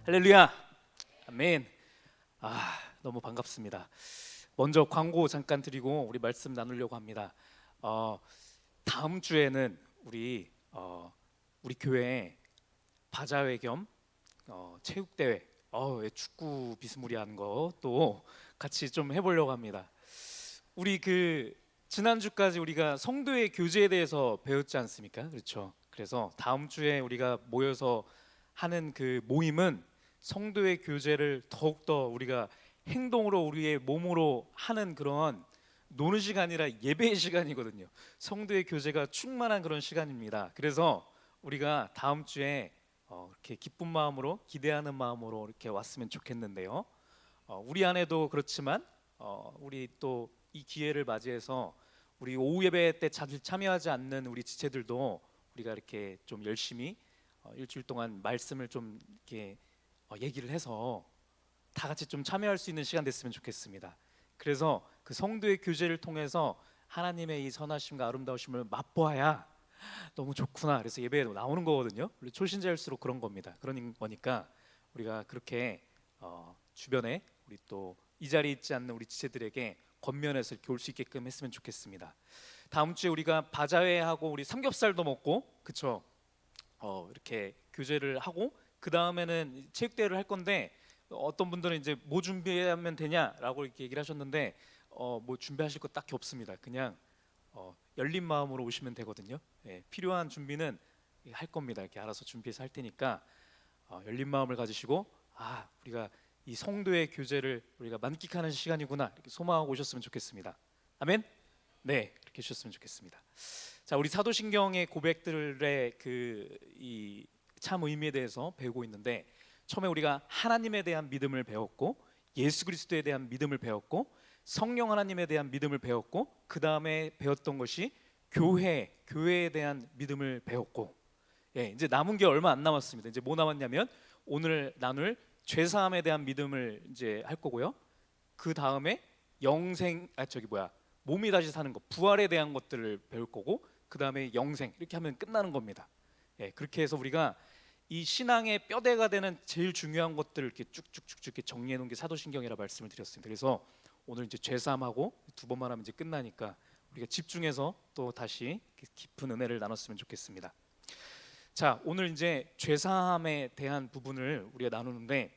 할렐루야. 아멘. 너무 반갑습니다. 먼저 광고 잠깐 드리고 우리 말씀 나누려고 합니다. 다음 주에는 우리 교회에 바자회 겸 체육대회, 축구 비스무리한 거 또 같이 좀 해보려고 합니다. 우리 지난주까지 우리가 성도의 교제에 대해서 배웠지 않습니까? 그렇죠. 그래서 다음 주에 우리가 모여서 하는 그 모임은 성도의 교제를 더욱더 우리가 행동으로 우리의 몸으로 하는 그런 노는 시간이라 예배의 시간이거든요. 성도의 교제가 충만한 그런 시간입니다. 그래서 우리가 다음 주에 이렇게 기쁜 마음으로 기대하는 마음으로 이렇게 왔으면 좋겠는데요. 우리 안에도 그렇지만 우리 또 이 기회를 맞이해서 우리 오후 예배 때 참여하지 않는 우리 지체들도 우리가 이렇게 좀 열심히 일주일 동안 말씀을 좀 이렇게 얘기를 해서 다 같이 좀 참여할 수 있는 시간 됐으면 좋겠습니다. 그래서 그 성도의 교제를 통해서 하나님의 이 선하심과 아름다우심을 맛보아야 너무 좋구나. 그래서 예배에 나오는 거거든요. 우리 초신자일수록 그런 겁니다. 그런 거니까 우리가 그렇게 주변에 우리 또 이 자리에 있지 않는 우리 지체들에게 겉면에서 이렇게 올 수 있게끔 했으면 좋겠습니다. 다음 주에 우리가 바자회하고 우리 삼겹살도 먹고 그쵸? 이렇게 교제를 하고 그 다음에는 체육대회를 할 건데 어떤 분들은 이제 뭐 준비하면 되냐라고 이렇게 얘기를 하셨는데 뭐 준비하실 거 딱히 없습니다. 그냥 열린 마음으로 오시면 되거든요. 필요한 준비는 할 겁니다. 이렇게 알아서 준비해서 할 테니까 열린 마음을 가지시고 우리가 이 성도의 교제를 우리가 만끽하는 시간이구나 이렇게 소망하고 오셨으면 좋겠습니다. 아멘. 네, 이렇게 하셨으면 좋겠습니다. 자, 우리 사도신경의 고백들의 이 참 의미에 대해서 배우고 있는데 처음에 우리가 하나님에 대한 믿음을 배웠고 예수 그리스도에 대한 믿음을 배웠고 성령 하나님에 대한 믿음을 배웠고 그 다음에 배웠던 것이 교회에 대한 믿음을 배웠고 이제 남은 게 얼마 안 남았습니다. 이제 뭐 남았냐면 오늘 나눌 죄사함에 대한 믿음을 이제 할 거고요. 그 다음에 몸이 다시 사는 것, 부활에 대한 것들을 배울 거고 그 다음에 영생 이렇게 하면 끝나는 겁니다. 그렇게 해서 우리가 이 신앙의 뼈대가 되는 제일 중요한 것들을 이렇게 쭉쭉쭉 이렇게 정리해 놓은 게 사도신경이라 말씀을 드렸습니다. 그래서 오늘 이제 죄사함하고 두 번만 하면 이제 끝나니까 우리가 집중해서 또 다시 깊은 은혜를 나눴으면 좋겠습니다. 자, 오늘 이제 죄사함에 대한 부분을 우리가 나누는데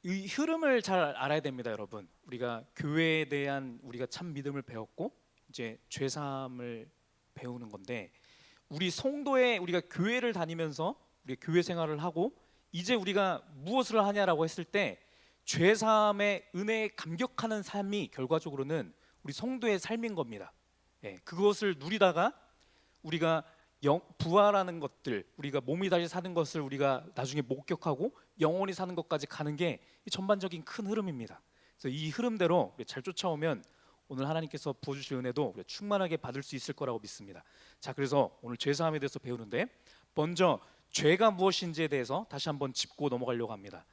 이 흐름을 잘 알아야 됩니다, 여러분. 우리가 교회에 대한 우리가 참 믿음을 배웠고 이제 죄사함을 배우는 건데 우리 성도의 우리가 교회를 다니면서 우리가 교회 생활을 하고 이제 우리가 무엇을 하냐라고 했을 때 죄사함의 은혜에 감격하는 삶이 결과적으로는 우리 성도의 삶인 겁니다. 그것을 누리다가 우리가 부활하는 것들, 우리가 몸이 다시 사는 것을 우리가 나중에 목격하고 영원히 사는 것까지 가는 게 전반적인 큰 흐름입니다. 그래서 이 흐름대로 잘 쫓아오면 오늘 하나님께서 부어주실 은혜도 우리가 충만하게 받을 수 있을 거라고 믿습니다. 자, 그래서 오늘 죄사함에 대해서 배우는데 먼저 죄가 무엇인지에 대해서 다시 한번 짚고 넘어가려고 합니다.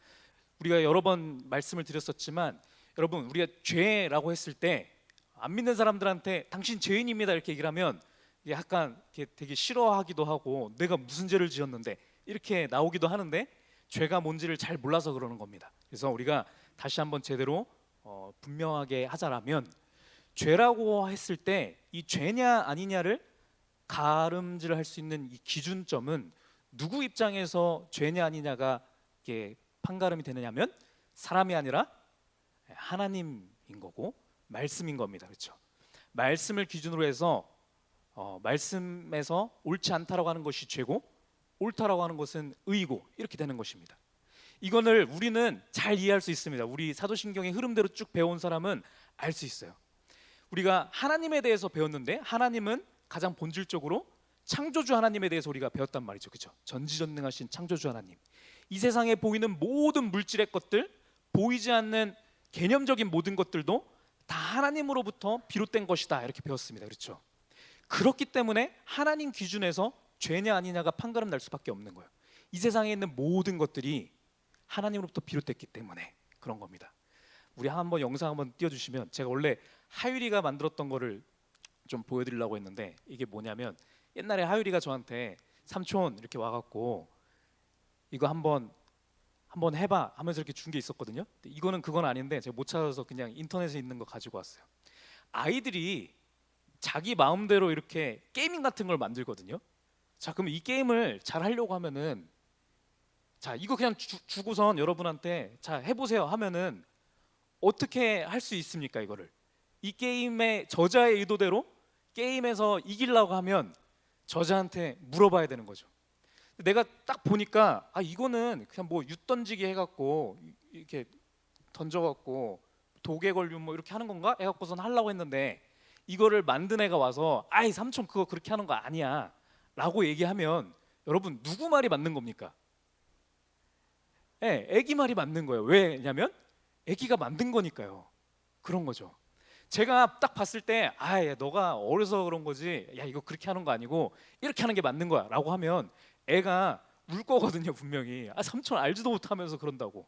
우리가 여러 번 말씀을 드렸었지만 여러분 우리가 죄라고 했을 때 안 믿는 사람들한테 당신 죄인입니다 이렇게 얘기를 하면 약간 되게 싫어하기도 하고 내가 무슨 죄를 지었는데 이렇게 나오기도 하는데 죄가 뭔지를 잘 몰라서 그러는 겁니다. 그래서 우리가 다시 한번 제대로 분명하게 하자라면 죄라고 했을 때 이 죄냐 아니냐를 가름질할 수 있는 이 기준점은 누구 입장에서 죄냐 아니냐가 이게 판가름이 되느냐면 사람이 아니라 하나님인 거고 말씀인 겁니다. 그렇죠? 말씀을 기준으로 해서 말씀에서 옳지 않다라고 하는 것이 죄고 옳다라고 하는 것은 의고 이렇게 되는 것입니다. 이거를 우리는 잘 이해할 수 있습니다. 우리 사도신경의 흐름대로 쭉 배운 사람은 알 수 있어요. 우리가 하나님에 대해서 배웠는데 하나님은 가장 본질적으로 창조주 하나님에 대해서 우리가 배웠단 말이죠. 그렇죠? 전지전능하신 창조주 하나님. 이 세상에 보이는 모든 물질의 것들, 보이지 않는 개념적인 모든 것들도 다 하나님으로부터 비롯된 것이다 이렇게 배웠습니다. 그렇죠? 그렇기 때문에 하나님 기준에서 죄냐 아니냐가 판가름 날 수밖에 없는 거예요. 이 세상에 있는 모든 것들이 하나님으로부터 비롯됐기 때문에 그런 겁니다. 우리 한번 영상 한번 띄워주시면 제가 원래 하율이가 만들었던 거를 좀 보여드리려고 했는데 이게 뭐냐면 옛날에 하율이가 저한테 삼촌 이렇게 와갖고 이거 한번 해봐 하면서 이렇게 준 게 있었거든요. 근데 이거는 그건 아닌데 제가 못 찾아서 그냥 인터넷에 있는 거 가지고 왔어요. 아이들이 자기 마음대로 이렇게 게이밍 같은 걸 만들거든요. 자, 그럼 이 게임을 잘 하려고 하면은 자, 이거 그냥 주고선 여러분한테 자, 해보세요 하면은 어떻게 할 수 있습니까, 이거를? 이 게임의 저자의 의도대로 게임에서 이기려고 하면 저자한테 물어봐야 되는 거죠. 내가 딱 보니까 아, 이거는 그냥 뭐 윷 던지기 해갖고 이렇게 던져갖고 독에 걸리면 뭐 이렇게 하는 건가 해갖고선 하려고 했는데 이거를 만든 애가 와서 아이 삼촌 그거 그렇게 하는 거 아니야 라고 얘기하면 여러분 누구 말이 맞는 겁니까? 예, 애기 말이 맞는 거예요. 왜냐면 애기가 만든 거니까요. 그런 거죠. 제가 딱 봤을 때 아, 야, 너가 어려서 그런 거지. 야, 이거 그렇게 하는 거 아니고 이렇게 하는 게 맞는 거야 라고 하면 애가 울 거거든요, 분명히. 아, 삼촌 알지도 못하면서 그런다고.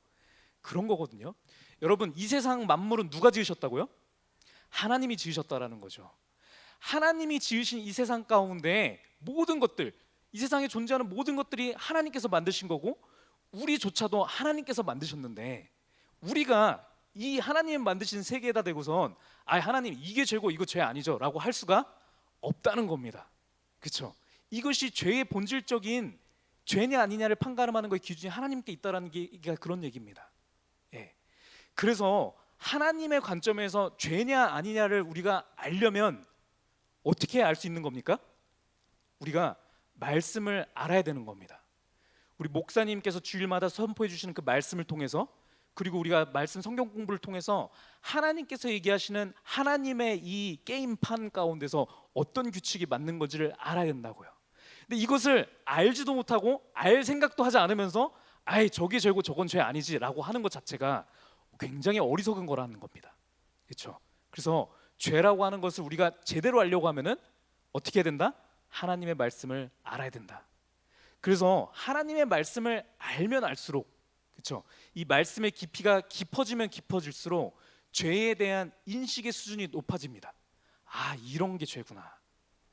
그런 거거든요. 여러분, 이 세상 만물은 누가 지으셨다고요? 하나님이 지으셨다라는 거죠. 하나님이 지으신 이 세상 가운데 모든 것들, 이 세상에 존재하는 모든 것들이 하나님께서 만드신 거고 우리조차도 하나님께서 만드셨는데 우리가 이 하나님 만드신 세계에다 대고선 아, 하나님 이게 죄고 이거 죄 아니죠 라고 할 수가 없다는 겁니다. 그렇죠? 이것이 죄의 본질적인 죄냐 아니냐를 판가름하는 것의 기준이 하나님께 있다라는 게 그런 얘기입니다. 예. 그래서 하나님의 관점에서 죄냐 아니냐를 우리가 알려면 어떻게 알 수 있는 겁니까? 우리가 말씀을 알아야 되는 겁니다. 우리 목사님께서 주일마다 선포해 주시는 그 말씀을 통해서 그리고 우리가 말씀 성경 공부를 통해서 하나님께서 얘기하시는 하나님의 이 게임판 가운데서 어떤 규칙이 맞는 건지를 알아야 된다고요. 근데 이것을 알지도 못하고 알 생각도 하지 않으면서 아이 저게 죄고 저건 죄 아니지라고 하는 것 자체가 굉장히 어리석은 거라는 겁니다. 그렇죠? 그래서 죄라고 하는 것을 우리가 제대로 알려고 하면은 어떻게 해야 된다? 하나님의 말씀을 알아야 된다. 그래서 하나님의 말씀을 알면 알수록 그렇죠? 이 말씀의 깊이가 깊어지면 깊어질수록 죄에 대한 인식의 수준이 높아집니다. 아, 이런 게 죄구나.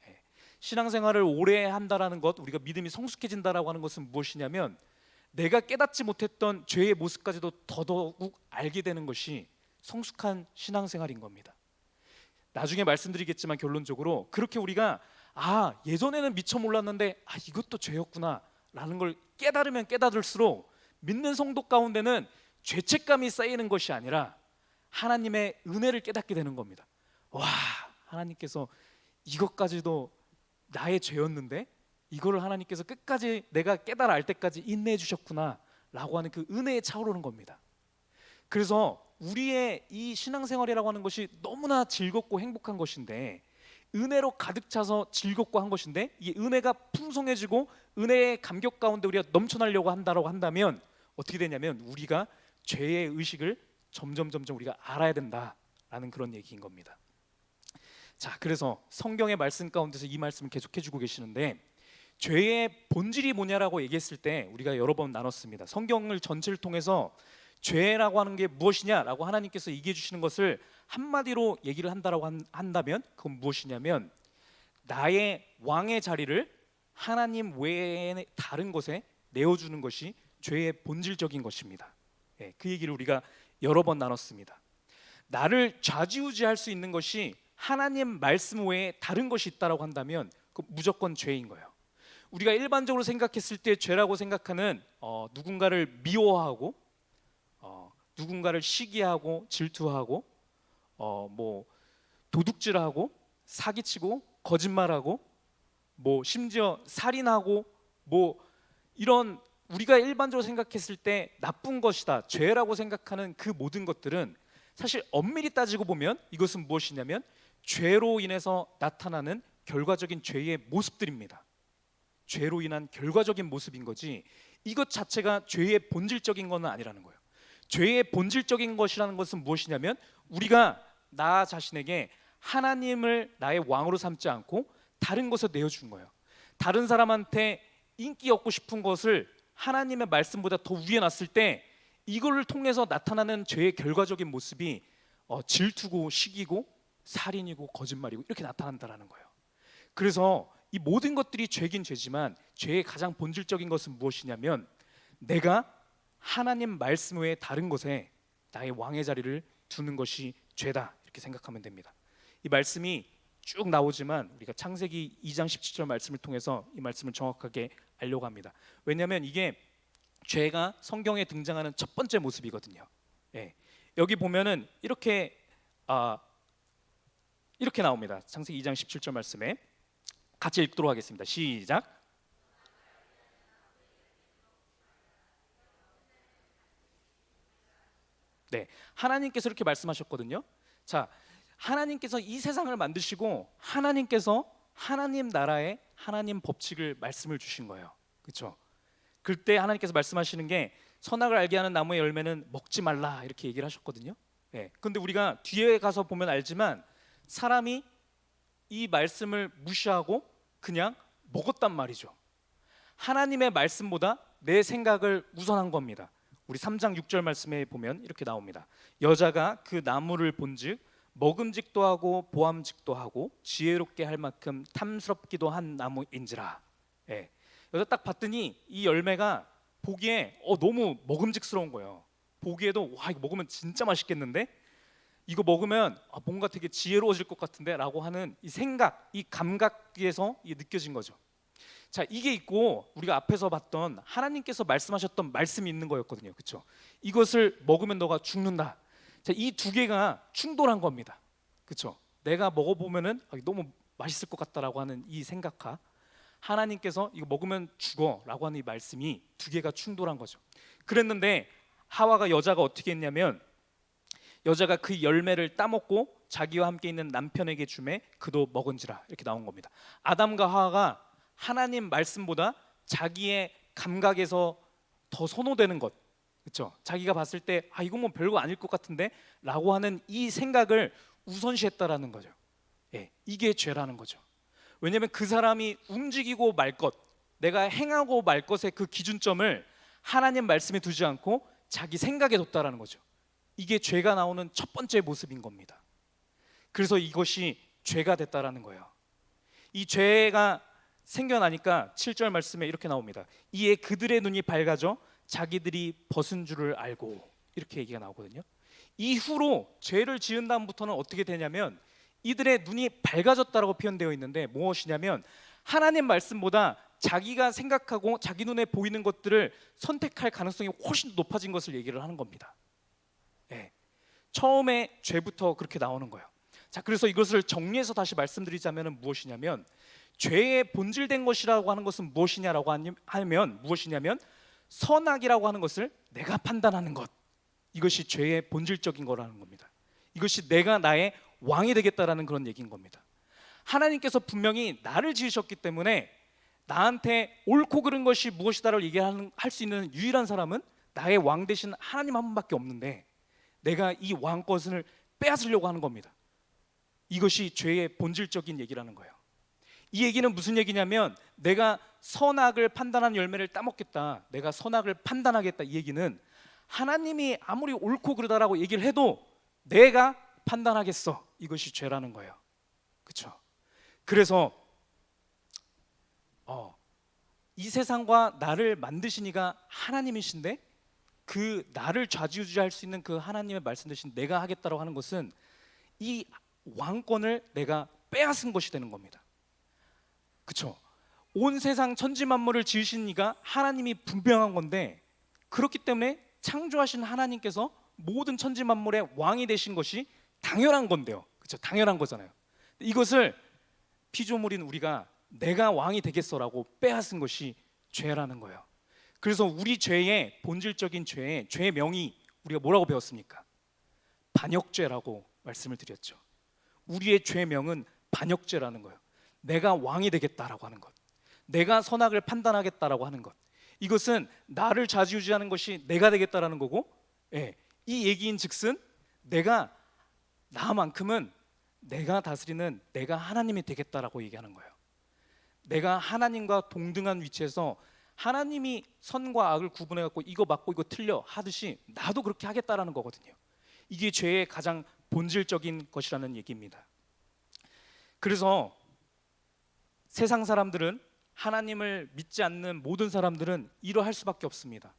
예. 신앙생활을 오래 한다라는 것, 우리가 믿음이 성숙해진다라고 하는 것은 무엇이냐면 내가 깨닫지 못했던 죄의 모습까지도 더더욱 알게 되는 것이 성숙한 신앙생활인 겁니다. 나중에 말씀드리겠지만 결론적으로 그렇게 우리가 아, 예전에는 미처 몰랐는데 아, 이것도 죄였구나 라는 걸 깨달으면 깨달을수록 믿는 성도 가운데는 죄책감이 쌓이는 것이 아니라 하나님의 은혜를 깨닫게 되는 겁니다. 와, 하나님께서 이것까지도 나의 죄였는데 이거를 하나님께서 끝까지 내가 깨달아 알 때까지 인내해 주셨구나 라고 하는 그 은혜에 차오르는 겁니다. 그래서 우리의 이 신앙생활이라고 하는 것이 너무나 즐겁고 행복한 것인데 은혜로 가득 차서 즐겁고 한 것인데 이 은혜가 풍성해지고 은혜의 감격 가운데 우리가 넘쳐나려고 한다라고 한다면 어떻게 되냐면 우리가 죄의 의식을 점점 우리가 알아야 된다라는 그런 얘기인 겁니다. 자, 그래서 성경의 말씀 가운데서 이 말씀을 계속해주고 계시는데 죄의 본질이 뭐냐라고 얘기했을 때 우리가 여러 번 나눴습니다. 성경을 전체를 통해서 죄라고 하는 게 무엇이냐라고 하나님께서 얘기해 주시는 것을 한마디로 얘기를 한다라고 한다면 그건 무엇이냐면 나의 왕의 자리를 하나님 외에 다른 것에 내어주는 것이 죄의 본질적인 것입니다. 예, 그 얘기를 우리가 여러 번 나눴습니다. 나를 좌지우지할 수 있는 것이 하나님 말씀 외에 다른 것이 있다라고 한다면 그 무조건 죄인 거예요. 우리가 일반적으로 생각했을 때 죄라고 생각하는 누군가를 미워하고 누군가를 시기하고 질투하고 뭐 도둑질하고 사기치고 거짓말하고 뭐 심지어 살인하고 뭐 이런 우리가 일반적으로 생각했을 때 나쁜 것이다 죄라고 생각하는 그 모든 것들은 사실 엄밀히 따지고 보면 이것은 무엇이냐면 죄로 인해서 나타나는 결과적인 죄의 모습들입니다. 죄로 인한 결과적인 모습인 거지 이것 자체가 죄의 본질적인 것은 아니라는 거예요. 죄의 본질적인 것이라는 것은 무엇이냐면 우리가 나 자신에게 하나님을 나의 왕으로 삼지 않고 다른 것을 내어준 거예요. 다른 사람한테 인기 얻고 싶은 것을 하나님의 말씀보다 더 위에 놨을 때 이걸 통해서 나타나는 죄의 결과적인 모습이 질투고 시기고 살인이고 거짓말이고 이렇게 나타난다라는 거예요. 그래서 이 모든 것들이 죄긴 죄지만 죄의 가장 본질적인 것은 무엇이냐면 내가 하나님 말씀 외에 다른 것에 나의 왕의 자리를 두는 것이 죄다, 이렇게 생각하면 됩니다. 이 말씀이 쭉 나오지만 우리가 창세기 2장 17절 말씀을 통해서 이 말씀을 정확하게 알려고 합니다. 왜냐하면 이게 죄가 성경에 등장하는 첫 번째 모습이거든요. 예. 여기 보면은 이렇게 이렇게 나옵니다. 창세기 2장 17절 말씀에 같이 읽도록 하겠습니다. 시작. 네, 하나님께서 이렇게 말씀하셨거든요. 자, 하나님께서 이 세상을 만드시고 하나님께서 하나님 나라의 하나님 법칙을 말씀을 주신 거예요. 그렇죠? 그때 하나님께서 말씀하시는 게 선악을 알게 하는 나무의 열매는 먹지 말라, 이렇게 얘기를 하셨거든요. 예. 근데 우리가 뒤에 가서 보면 알지만 사람이 이 말씀을 무시하고 그냥 먹었단 말이죠. 하나님의 말씀보다 내 생각을 우선한 겁니다. 우리 3장 6절 말씀에 보면 이렇게 나옵니다. 여자가 그 나무를 본즉 먹음직도 하고 보암직도 하고 지혜롭게 할 만큼 탐스럽기도 한 나무인지라. 예. 여자 딱 봤더니 이 열매가 보기에 너무 먹음직스러운 거예요. 보기에도 와, 이거 먹으면 진짜 맛있겠는데, 이거 먹으면 뭔가 되게 지혜로워질 것 같은데 라고 하는 이 생각, 이 감각에서 이게 느껴진 거죠. 자, 이게 있고 우리가 앞에서 봤던 하나님께서 말씀하셨던 말씀이 있는 거였거든요. 그렇죠? 이것을 먹으면 너가 죽는다. 자, 이 두 개가 충돌한 겁니다. 그렇죠? 내가 먹어보면은 너무 맛있을 것 같다라고 하는 이 생각과 하나님께서 이거 먹으면 죽어라고 하는 이 말씀이 두 개가 충돌한 거죠. 그랬는데 하와가, 여자가 어떻게 했냐면 여자가 그 열매를 따먹고 자기와 함께 있는 남편에게 주매 그도 먹은지라, 이렇게 나온 겁니다. 아담과 하와가 하나님 말씀보다 자기의 감각에서 더 선호되는 것, 그렇죠? 자기가 봤을 때 이건 뭐 별거 아닐 것 같은데 라고 하는 이 생각을 우선시했다라는 거죠. 예, 이게 죄라는 거죠. 왜냐하면 그 사람이 움직이고 말 것, 내가 행하고 말 것의 그 기준점을 하나님 말씀에 두지 않고 자기 생각에 뒀다라는 거죠. 이게 죄가 나오는 첫 번째 모습인 겁니다. 그래서 이것이 죄가 됐다라는 거예요. 이 죄가 생겨나니까 7절 말씀에 이렇게 나옵니다. 이에 그들의 눈이 밝아져 자기들이 벗은 줄을 알고, 이렇게 얘기가 나오거든요. 이후로 죄를 지은 다음부터는 어떻게 되냐면 이들의 눈이 밝아졌다라고 표현되어 있는데 무엇이냐면 하나님 말씀보다 자기가 생각하고 자기 눈에 보이는 것들을 선택할 가능성이 훨씬 높아진 것을 얘기를 하는 겁니다. 예. 처음에 죄부터 그렇게 나오는 거예요. 자, 그래서 이것을 정리해서 다시 말씀드리자면 무엇이냐면 죄의 본질된 것이라고 하는 것은 무엇이냐라고 하면 무엇이냐면 선악이라고 하는 것을 내가 판단하는 것, 이것이 죄의 본질적인 거라는 겁니다. 이것이 내가 나의 왕이 되겠다라는 그런 얘기인 겁니다. 하나님께서 분명히 나를 지으셨기 때문에 나한테 옳고 그른 것이 무엇이다를 얘기할 수 있는 유일한 사람은 나의 왕 대신 하나님 한 분밖에 없는데 내가 이 왕권을 빼앗으려고 하는 겁니다. 이것이 죄의 본질적인 얘기라는 거예요. 이 얘기는 무슨 얘기냐면 내가 선악을 판단한 열매를 따먹겠다, 내가 선악을 판단하겠다, 이 얘기는 하나님이 아무리 옳고 그르다라고 얘기를 해도 내가 판단하겠어, 이것이 죄라는 거예요. 그렇죠? 그래서 이 세상과 나를 만드신 이가 하나님이신데 그 나를 좌지우지할 수 있는 그 하나님의 말씀 대신 내가 하겠다고 하는 것은 이 왕권을 내가 빼앗은 것이 되는 겁니다. 그렇죠? 온 세상 천지 만물을 지으신 이가 하나님이 분명한 건데 그렇기 때문에 창조하신 하나님께서 모든 천지 만물의 왕이 되신 것이 당연한 건데요. 그렇죠? 당연한 거잖아요. 이것을 피조물인 우리가 내가 왕이 되겠어라고 빼앗은 것이 죄라는 거예요. 그래서 우리 죄의 본질적인 죄의 명이 우리가 뭐라고 배웠습니까? 반역죄라고 말씀을 드렸죠. 우리의 죄명은 반역죄라는 거예요. 내가 왕이 되겠다라고 하는 것, 내가 선악을 판단하겠다라고 하는 것, 이것은 나를 좌지우지하는 것이 내가 되겠다라는 거고, 이 얘기인 즉슨 내가 나만큼은 내가 다스리는 내가 하나님이 되겠다라고 얘기하는 거예요. 내가 하나님과 동등한 위치에서 하나님이 선과 악을 구분해 갖고 이거 맞고 이거 틀려 하듯이 나도 그렇게 하겠다라는 거거든요. 이게 죄의 가장 본질적인 것이라는 얘기입니다. 그래서 세상 사람들은, 하나님을 믿지 않는 모든 사람들은 이러할 수밖에 없습니다.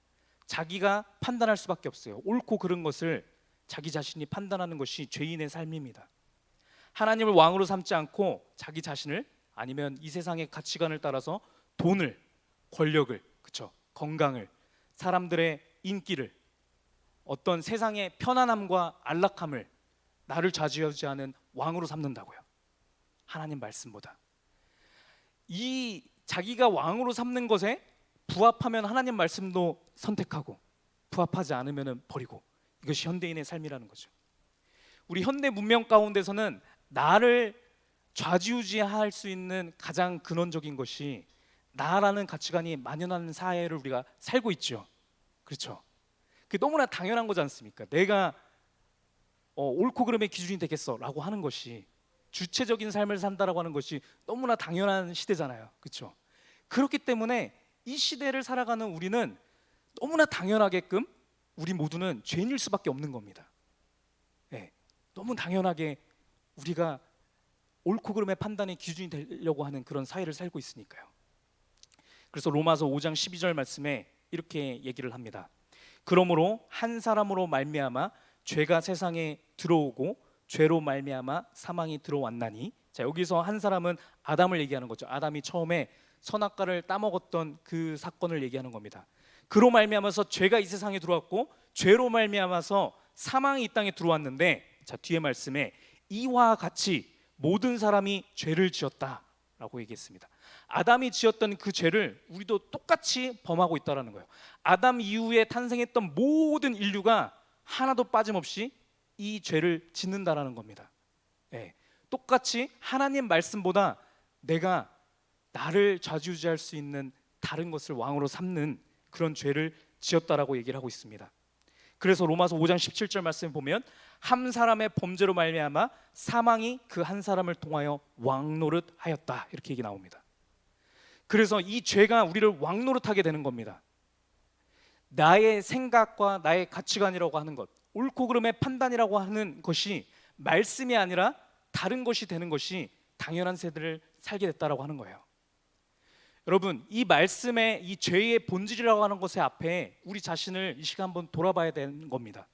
자기가 판단할 수밖에 없어요. 옳고 그른 것을 자기 자신이 판단하는 것이 죄인의 삶입니다. 하나님을 왕으로 삼지 않고 자기 자신을, 아니면 이 세상의 가치관을 따라서 돈을, 권력을, 그쵸, 건강을, 사람들의 인기를, 어떤 세상의 편안함과 안락함을 나를 좌지우지하는 왕으로 삼는다고요. 하나님 말씀보다. 이 자기가 왕으로 삼는 것에 부합하면 하나님 말씀도 선택하고, 부합하지 않으면 버리고, 이것이 현대인의 삶이라는 거죠. 우리 현대 문명 가운데서는 나를 좌지우지할 수 있는 가장 근원적인 것이 나라는 가치관이 만연하는 사회를 우리가 살고 있죠. 그렇죠? 그게 너무나 당연한 거지 않습니까? 내가 옳고 그름의 기준이 되겠어라고 하는 것이, 주체적인 삶을 산다라고 하는 것이 너무나 당연한 시대잖아요. 그렇죠? 그렇기 때문에 이 시대를 살아가는 우리는 너무나 당연하게끔 우리 모두는 죄인일 수밖에 없는 겁니다. 네, 너무 당연하게 우리가 옳고 그름의 판단의 기준이 되려고 하는 그런 사회를 살고 있으니까요. 그래서 로마서 5장 12절 말씀에 이렇게 얘기를 합니다. 그러므로 한 사람으로 말미암아 죄가 세상에 들어오고 죄로 말미암아 사망이 들어왔나니. 자, 여기서 한 사람은 아담을 얘기하는 거죠. 아담이 처음에 선악과를 따먹었던 그 사건을 얘기하는 겁니다. 그로 말미암아서 죄가 이 세상에 들어왔고 죄로 말미암아서 사망이 이 땅에 들어왔는데, 자, 뒤에 말씀에 이와 같이 모든 사람이 죄를 지었다라고 얘기했습니다. 아담이 지었던 그 죄를 우리도 똑같이 범하고 있다라는 거예요. 아담 이후에 탄생했던 모든 인류가 하나도 빠짐없이 이 죄를 짓는다라는 겁니다. 네, 똑같이 하나님 말씀보다 내가 나를 좌지우지할 수 있는 다른 것을 왕으로 삼는 그런 죄를 지었다라고 얘기를 하고 있습니다. 그래서 로마서 5장 17절 말씀을 보면 한 사람의 범죄로 말미암아 사망이 그 한 사람을 통하여 왕노릇하였다, 이렇게 얘기 나옵니다. 그래서 이 죄가 우리를 왕노릇하게 되는 겁니다. 나의 생각과 나의 가치관이라고 하는 것, 옳고 그름의 판단이라고 하는 것이 말씀이 아니라 다른 것이 되는 것이 당연한 세대를 살게 됐다라고 하는 거예요. 여러분, 이 말씀의 이 죄의 본질이라고 하는 것의 앞에 우리 자신을 이 시간 한번 돌아봐야 되는 겁니다.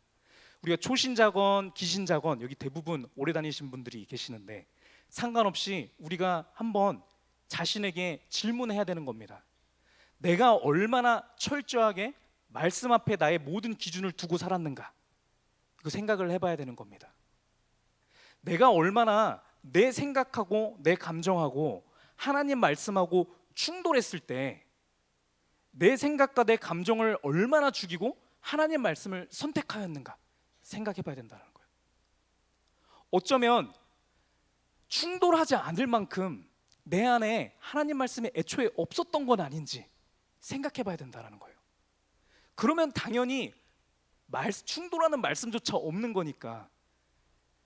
우리가 초신자건 기신자건 여기 대부분 오래 다니신 분들이 계시는데, 상관없이 우리가 한번 자신에게 질문해야 되는 겁니다. 내가 얼마나 철저하게 말씀 앞에 나의 모든 기준을 두고 살았는가, 이거 생각을 해봐야 되는 겁니다. 내가 얼마나 내 생각하고 내 감정하고 하나님 말씀하고 충돌했을 때 내 생각과 내 감정을 얼마나 죽이고 하나님 말씀을 선택하였는가 생각해 봐야 된다는 거예요. 어쩌면 충돌하지 않을 만큼 내 안에 하나님 말씀이 애초에 없었던 건 아닌지 생각해 봐야 된다는 거예요. 그러면 당연히 충돌하는 말씀조차 없는 거니까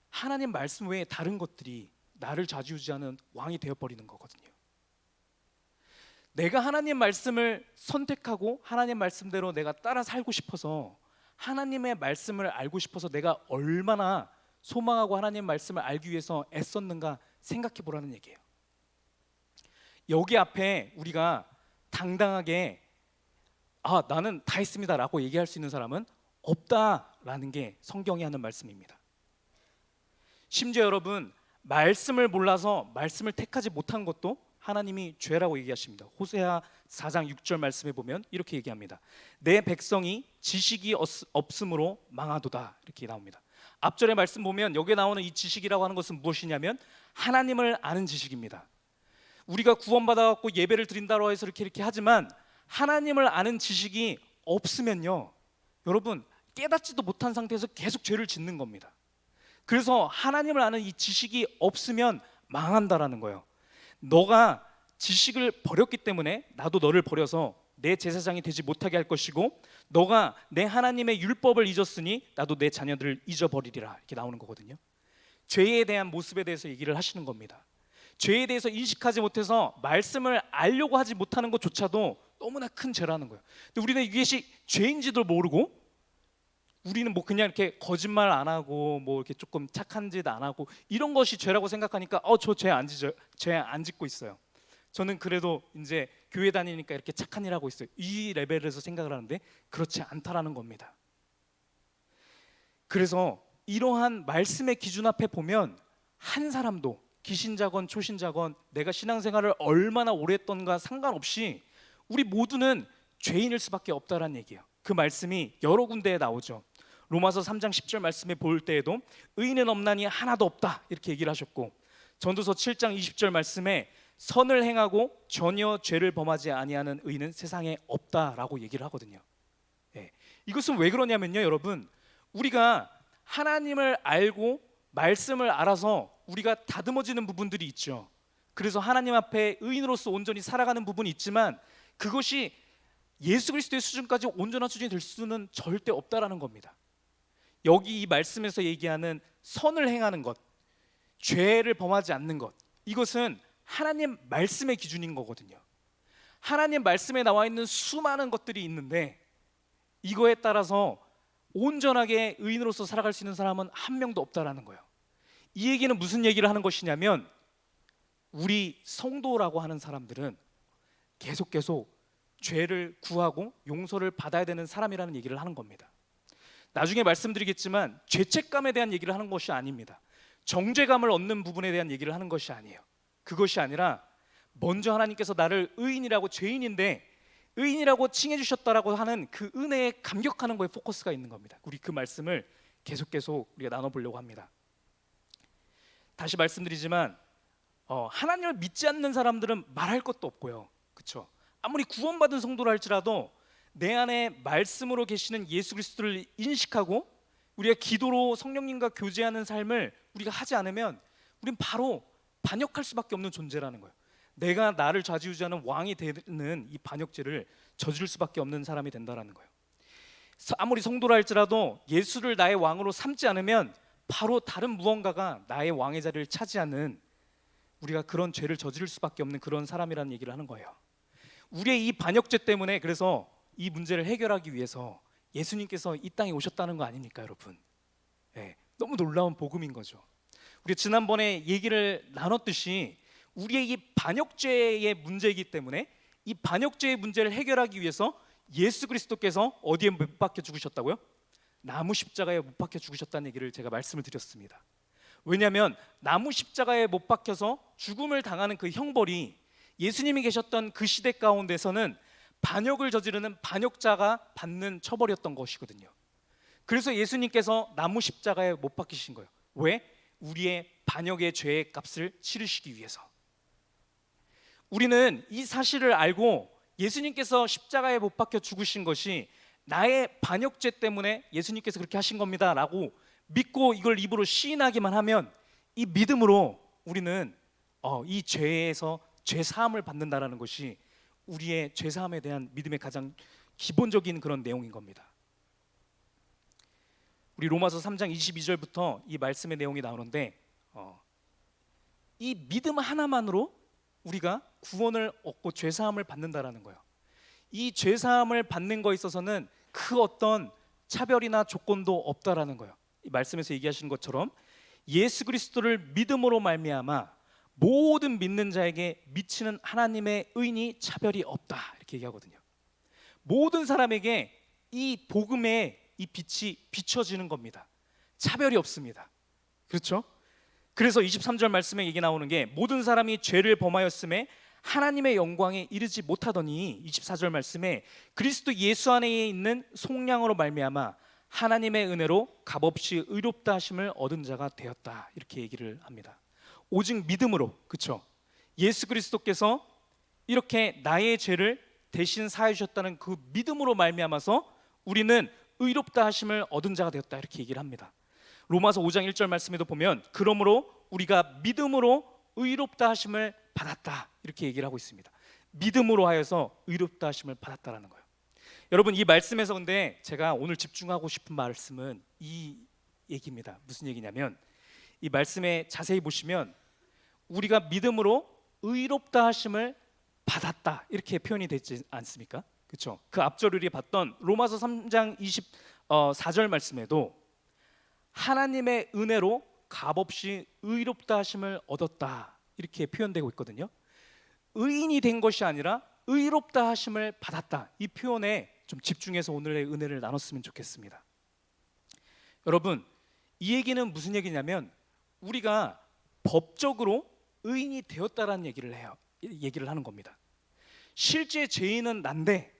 하나님 말씀 외에 다른 것들이 나를 좌지우지하는 왕이 되어버리는 거거든요. 내가 하나님 말씀을 선택하고 하나님 말씀대로 내가 따라 살고 싶어서, 하나님의 말씀을 알고 싶어서 내가 얼마나 소망하고 하나님 말씀을 알기 위해서 애썼는가 생각해 보라는 얘기예요. 여기 앞에 우리가 당당하게 나는 다 했습니다 라고 얘기할 수 있는 사람은 없다라는 게 성경이 하는 말씀입니다. 심지어 여러분, 말씀을 몰라서 말씀을 택하지 못한 것도 하나님이 죄라고 얘기하십니다. 호세아 4장 6절 말씀에 보면 이렇게 얘기합니다. 내 백성이 지식이 없으므로 망하도다, 이렇게 나옵니다. 앞절의 말씀 보면 여기에 나오는 이 지식이라고 하는 것은 무엇이냐면 하나님을 아는 지식입니다. 우리가 구원받아갖고 예배를 드린다고 해서 이렇게 하지만 하나님을 아는 지식이 없으면요, 여러분 깨닫지도 못한 상태에서 계속 죄를 짓는 겁니다. 그래서 하나님을 아는 이 지식이 없으면 망한다라는 거예요. 너가 지식을 버렸기 때문에 나도 너를 버려서 내 제사장이 되지 못하게 할 것이고, 너가 내 하나님의 율법을 잊었으니 나도 내 자녀들을 잊어버리리라, 이렇게 나오는 거거든요. 죄에 대한 모습에 대해서 얘기를 하시는 겁니다. 죄에 대해서 인식하지 못해서 말씀을 알려고 하지 못하는 것조차도 너무나 큰 죄라는 거예요. 근데 우리는 이것이 죄인지도 모르고, 우리는 뭐 그냥 이렇게 거짓말 안 하고 뭐 이렇게 조금 착한 짓 안 하고 이런 것이 죄라고 생각하니까 저 죄 안 짓고 있어요. 저는 그래도 이제 교회 다니니까 이렇게 착한 일 하고 있어요. 이 레벨에서 생각을 하는데 그렇지 않다라는 겁니다. 그래서 이러한 말씀의 기준 앞에 보면 한 사람도 기신자건 초신자건 내가 신앙생활을 얼마나 오래 했던가 상관없이 우리 모두는 죄인일 수밖에 없다라는 얘기예요. 그 말씀이 여러 군데에 나오죠. 로마서 3장 10절 말씀에 볼 때에도 의인은 없나니 하나도 없다 이렇게 얘기를 하셨고, 전도서 7장 20절 말씀에 선을 행하고 전혀 죄를 범하지 아니하는 의인은 세상에 없다라고 얘기를 하거든요. 이것은 왜 그러냐면요, 여러분, 우리가 하나님을 알고 말씀을 알아서 우리가 다듬어지는 부분들이 있죠. 그래서 하나님 앞에 의인으로서 온전히 살아가는 부분이 있지만 그것이 예수 그리스도의 수준까지 온전한 수준이 될 수는 절대 없다라는 겁니다. 여기 이 말씀에서 얘기하는 선을 행하는 것, 죄를 범하지 않는 것, 이것은 하나님 말씀의 기준인 거거든요. 하나님 말씀에 나와 있는 수많은 것들이 있는데 이거에 따라서 온전하게 의인으로서 살아갈 수 있는 사람은 한 명도 없다라는 거예요. 이 얘기는 무슨 얘기를 하는 것이냐면 우리 성도라고 하는 사람들은 계속 죄를 구하고 용서를 받아야 되는 사람이라는 얘기를 하는 겁니다. 나중에 말씀드리겠지만 죄책감에 대한 얘기를 하는 것이 아닙니다. 정죄감을 얻는 부분에 대한 얘기를 하는 것이 아니에요. 그것이 아니라 먼저 하나님께서 나를 의인이라고, 죄인인데 의인이라고 칭해 주셨다라고 하는 그 은혜에 감격하는 거에 포커스가 있는 겁니다. 우리 그 말씀을 계속 우리가 나눠보려고 합니다. 다시 말씀드리지만 하나님을 믿지 않는 사람들은 말할 것도 없고요, 그렇죠? 아무리 구원받은 성도라 할지라도 내 안에 말씀으로 계시는 예수 그리스도를 인식하고 우리가 기도로 성령님과 교제하는 삶을 우리가 하지 않으면 우린 바로 반역할 수밖에 없는 존재라는 거예요. 내가 나를 좌지우지하는 왕이 되는 이 반역죄를 저지를 수밖에 없는 사람이 된다라는 거예요. 아무리 성도라 할지라도 예수를 나의 왕으로 삼지 않으면 바로 다른 무언가가 나의 왕의 자리를 차지하는, 우리가 그런 죄를 저지를 수밖에 없는 그런 사람이라는 얘기를 하는 거예요. 우리의 이 반역죄 때문에, 그래서 이 문제를 해결하기 위해서 예수님께서 이 땅에 오셨다는 거 아닙니까, 여러분? 너무 놀라운 복음인 거죠. 우리 지난번에 얘기를 나눴듯이 우리의 이 반역죄의 문제이기 때문에 이 반역죄의 문제를 해결하기 위해서 예수 그리스도께서 어디에 못 박혀 죽으셨다고요? 나무 십자가에 못 박혀 죽으셨다는 얘기를 제가 말씀을 드렸습니다. 왜냐하면 나무 십자가에 못 박혀서 죽음을 당하는 그 형벌이 예수님이 계셨던 그 시대 가운데서는 반역을 저지르는 반역자가 받는 처벌이었던 것이거든요. 그래서 예수님께서 나무 십자가에 못 박히신 거예요. 왜? 우리의 반역의 죄의 값을 치르시기 위해서. 우리는 이 사실을 알고 예수님께서 십자가에 못 박혀 죽으신 것이 나의 반역죄 때문에 예수님께서 그렇게 하신 겁니다 라고 믿고 이걸 입으로 시인하기만 하면 이 믿음으로 우리는 이 죄에서 죄 사함을 받는다라는 것이 우리의 죄 사함에 대한 믿음의 가장 기본적인 그런 내용인 겁니다. 우리 로마서 3장 22절부터 이 말씀의 내용이 나오는데 이 믿음 하나만으로 우리가 구원을 얻고 죄 사함을 받는다라는 거예요. 이 죄 사함을 받는 거에 있어서는 그 어떤 차별이나 조건도 없다라는 거예요. 이 말씀에서 얘기하신 것처럼 예수 그리스도를 믿음으로 말미암아 모든 믿는 자에게 미치는 하나님의 의인이 차별이 없다 이렇게 얘기하거든요. 모든 사람에게 이 복음의 이 빛이 비춰지는 겁니다. 차별이 없습니다. 그렇죠? 그래서 23절 말씀에 얘기 나오는 게 모든 사람이 죄를 범하였음에 하나님의 영광에 이르지 못하더니 24절 말씀에 그리스도 예수 안에 있는 속량으로 말미암아 하나님의 은혜로 값없이 의롭다 하심을 얻은 자가 되었다 이렇게 얘기를 합니다. 오직 믿음으로, 그렇죠? 예수 그리스도께서 이렇게 나의 죄를 대신 사해 주셨다는 그 믿음으로 말미암아서 우리는 의롭다 하심을 얻은 자가 되었다 이렇게 얘기를 합니다. 로마서 5장 1절 말씀에도 보면 그러므로 우리가 믿음으로 의롭다 하심을 받았다 이렇게 얘기를 하고 있습니다. 믿음으로 하여서 의롭다 하심을 받았다라는 거예요. 여러분, 이 말씀에서 근데 제가 오늘 집중하고 싶은 말씀은 이 얘기입니다. 무슨 얘기냐면 이 말씀에 자세히 보시면 우리가 믿음으로 의롭다 하심을 받았다 이렇게 표현이 되지 않습니까? 그렇죠? 그 앞절 우리 봤던 로마서 3장 24절 말씀에도 하나님의 은혜로 값없이 의롭다 하심을 얻었다 이렇게 표현되고 있거든요. 의인이 된 것이 아니라 의롭다 하심을 받았다. 이 표현에 좀 집중해서 오늘의 은혜를 나눴으면 좋겠습니다. 여러분, 이 얘기는 무슨 얘기냐면 우리가 법적으로 의인이 되었다라는 얘기를 하는 겁니다. 실제 죄인은 난데,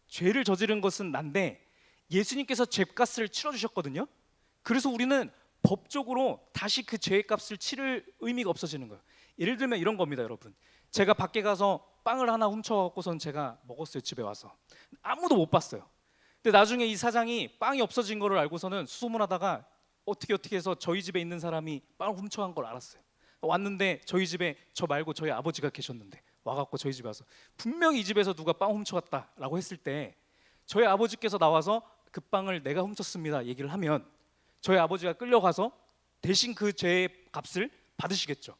죄를 저지른 것은 난데 예수님께서 죄값을 치러주셨거든요. 그래서 우리는 법적으로 다시 그 죄의 값을 치를 의미가 없어지는 거예요. 예를 들면 이런 겁니다, 여러분. 제가 밖에 가서 빵을 하나 훔쳐갖고선 제가 먹었어요. 집에 와서 아무도 못 봤어요. 근데 나중에 이 사장이 빵이 없어진 거를 알고서는 수소문하다가 어떻게 해서 저희 집에 있는 사람이 빵을 훔쳐간 걸 알았어요. 왔는데 저희 집에 저 말고 저희 아버지가 계셨는데 와갖고 저희 집에 와서 분명히 이 집에서 누가 빵 훔쳐갔다라고 했을 때 저희 아버지께서 나와서 그 빵을 내가 훔쳤습니다 얘기를 하면 저희 아버지가 끌려가서 대신 그 죄의 값을 받으시겠죠.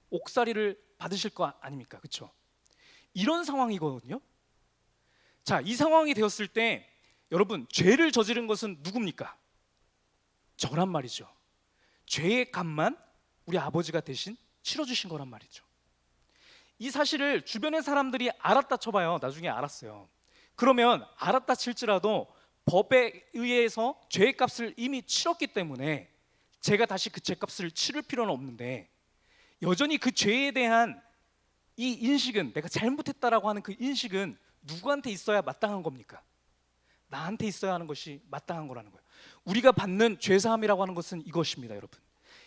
옥살이를 받으실 거 아닙니까? 그렇죠? 이런 상황이거든요. 자, 이 상황이 되었을 때 여러분, 죄를 저지른 것은 누굽니까? 저란 말이죠. 죄의 값만 우리 아버지가 대신 치러주신 거란 말이죠. 이 사실을 주변의 사람들이 알았다 쳐봐요. 나중에 알았어요. 그러면 알았다 칠지라도 법에 의해서 죄의 값을 이미 치렀기 때문에 제가 다시 그 죄값을 치를 필요는 없는데 여전히 그 죄에 대한 이 인식은, 내가 잘못했다라고 하는 그 인식은 누구한테 있어야 마땅한 겁니까? 나한테 있어야 하는 것이 마땅한 거라는 거예요. 우리가 받는 죄사함이라고 하는 것은 이것입니다, 여러분.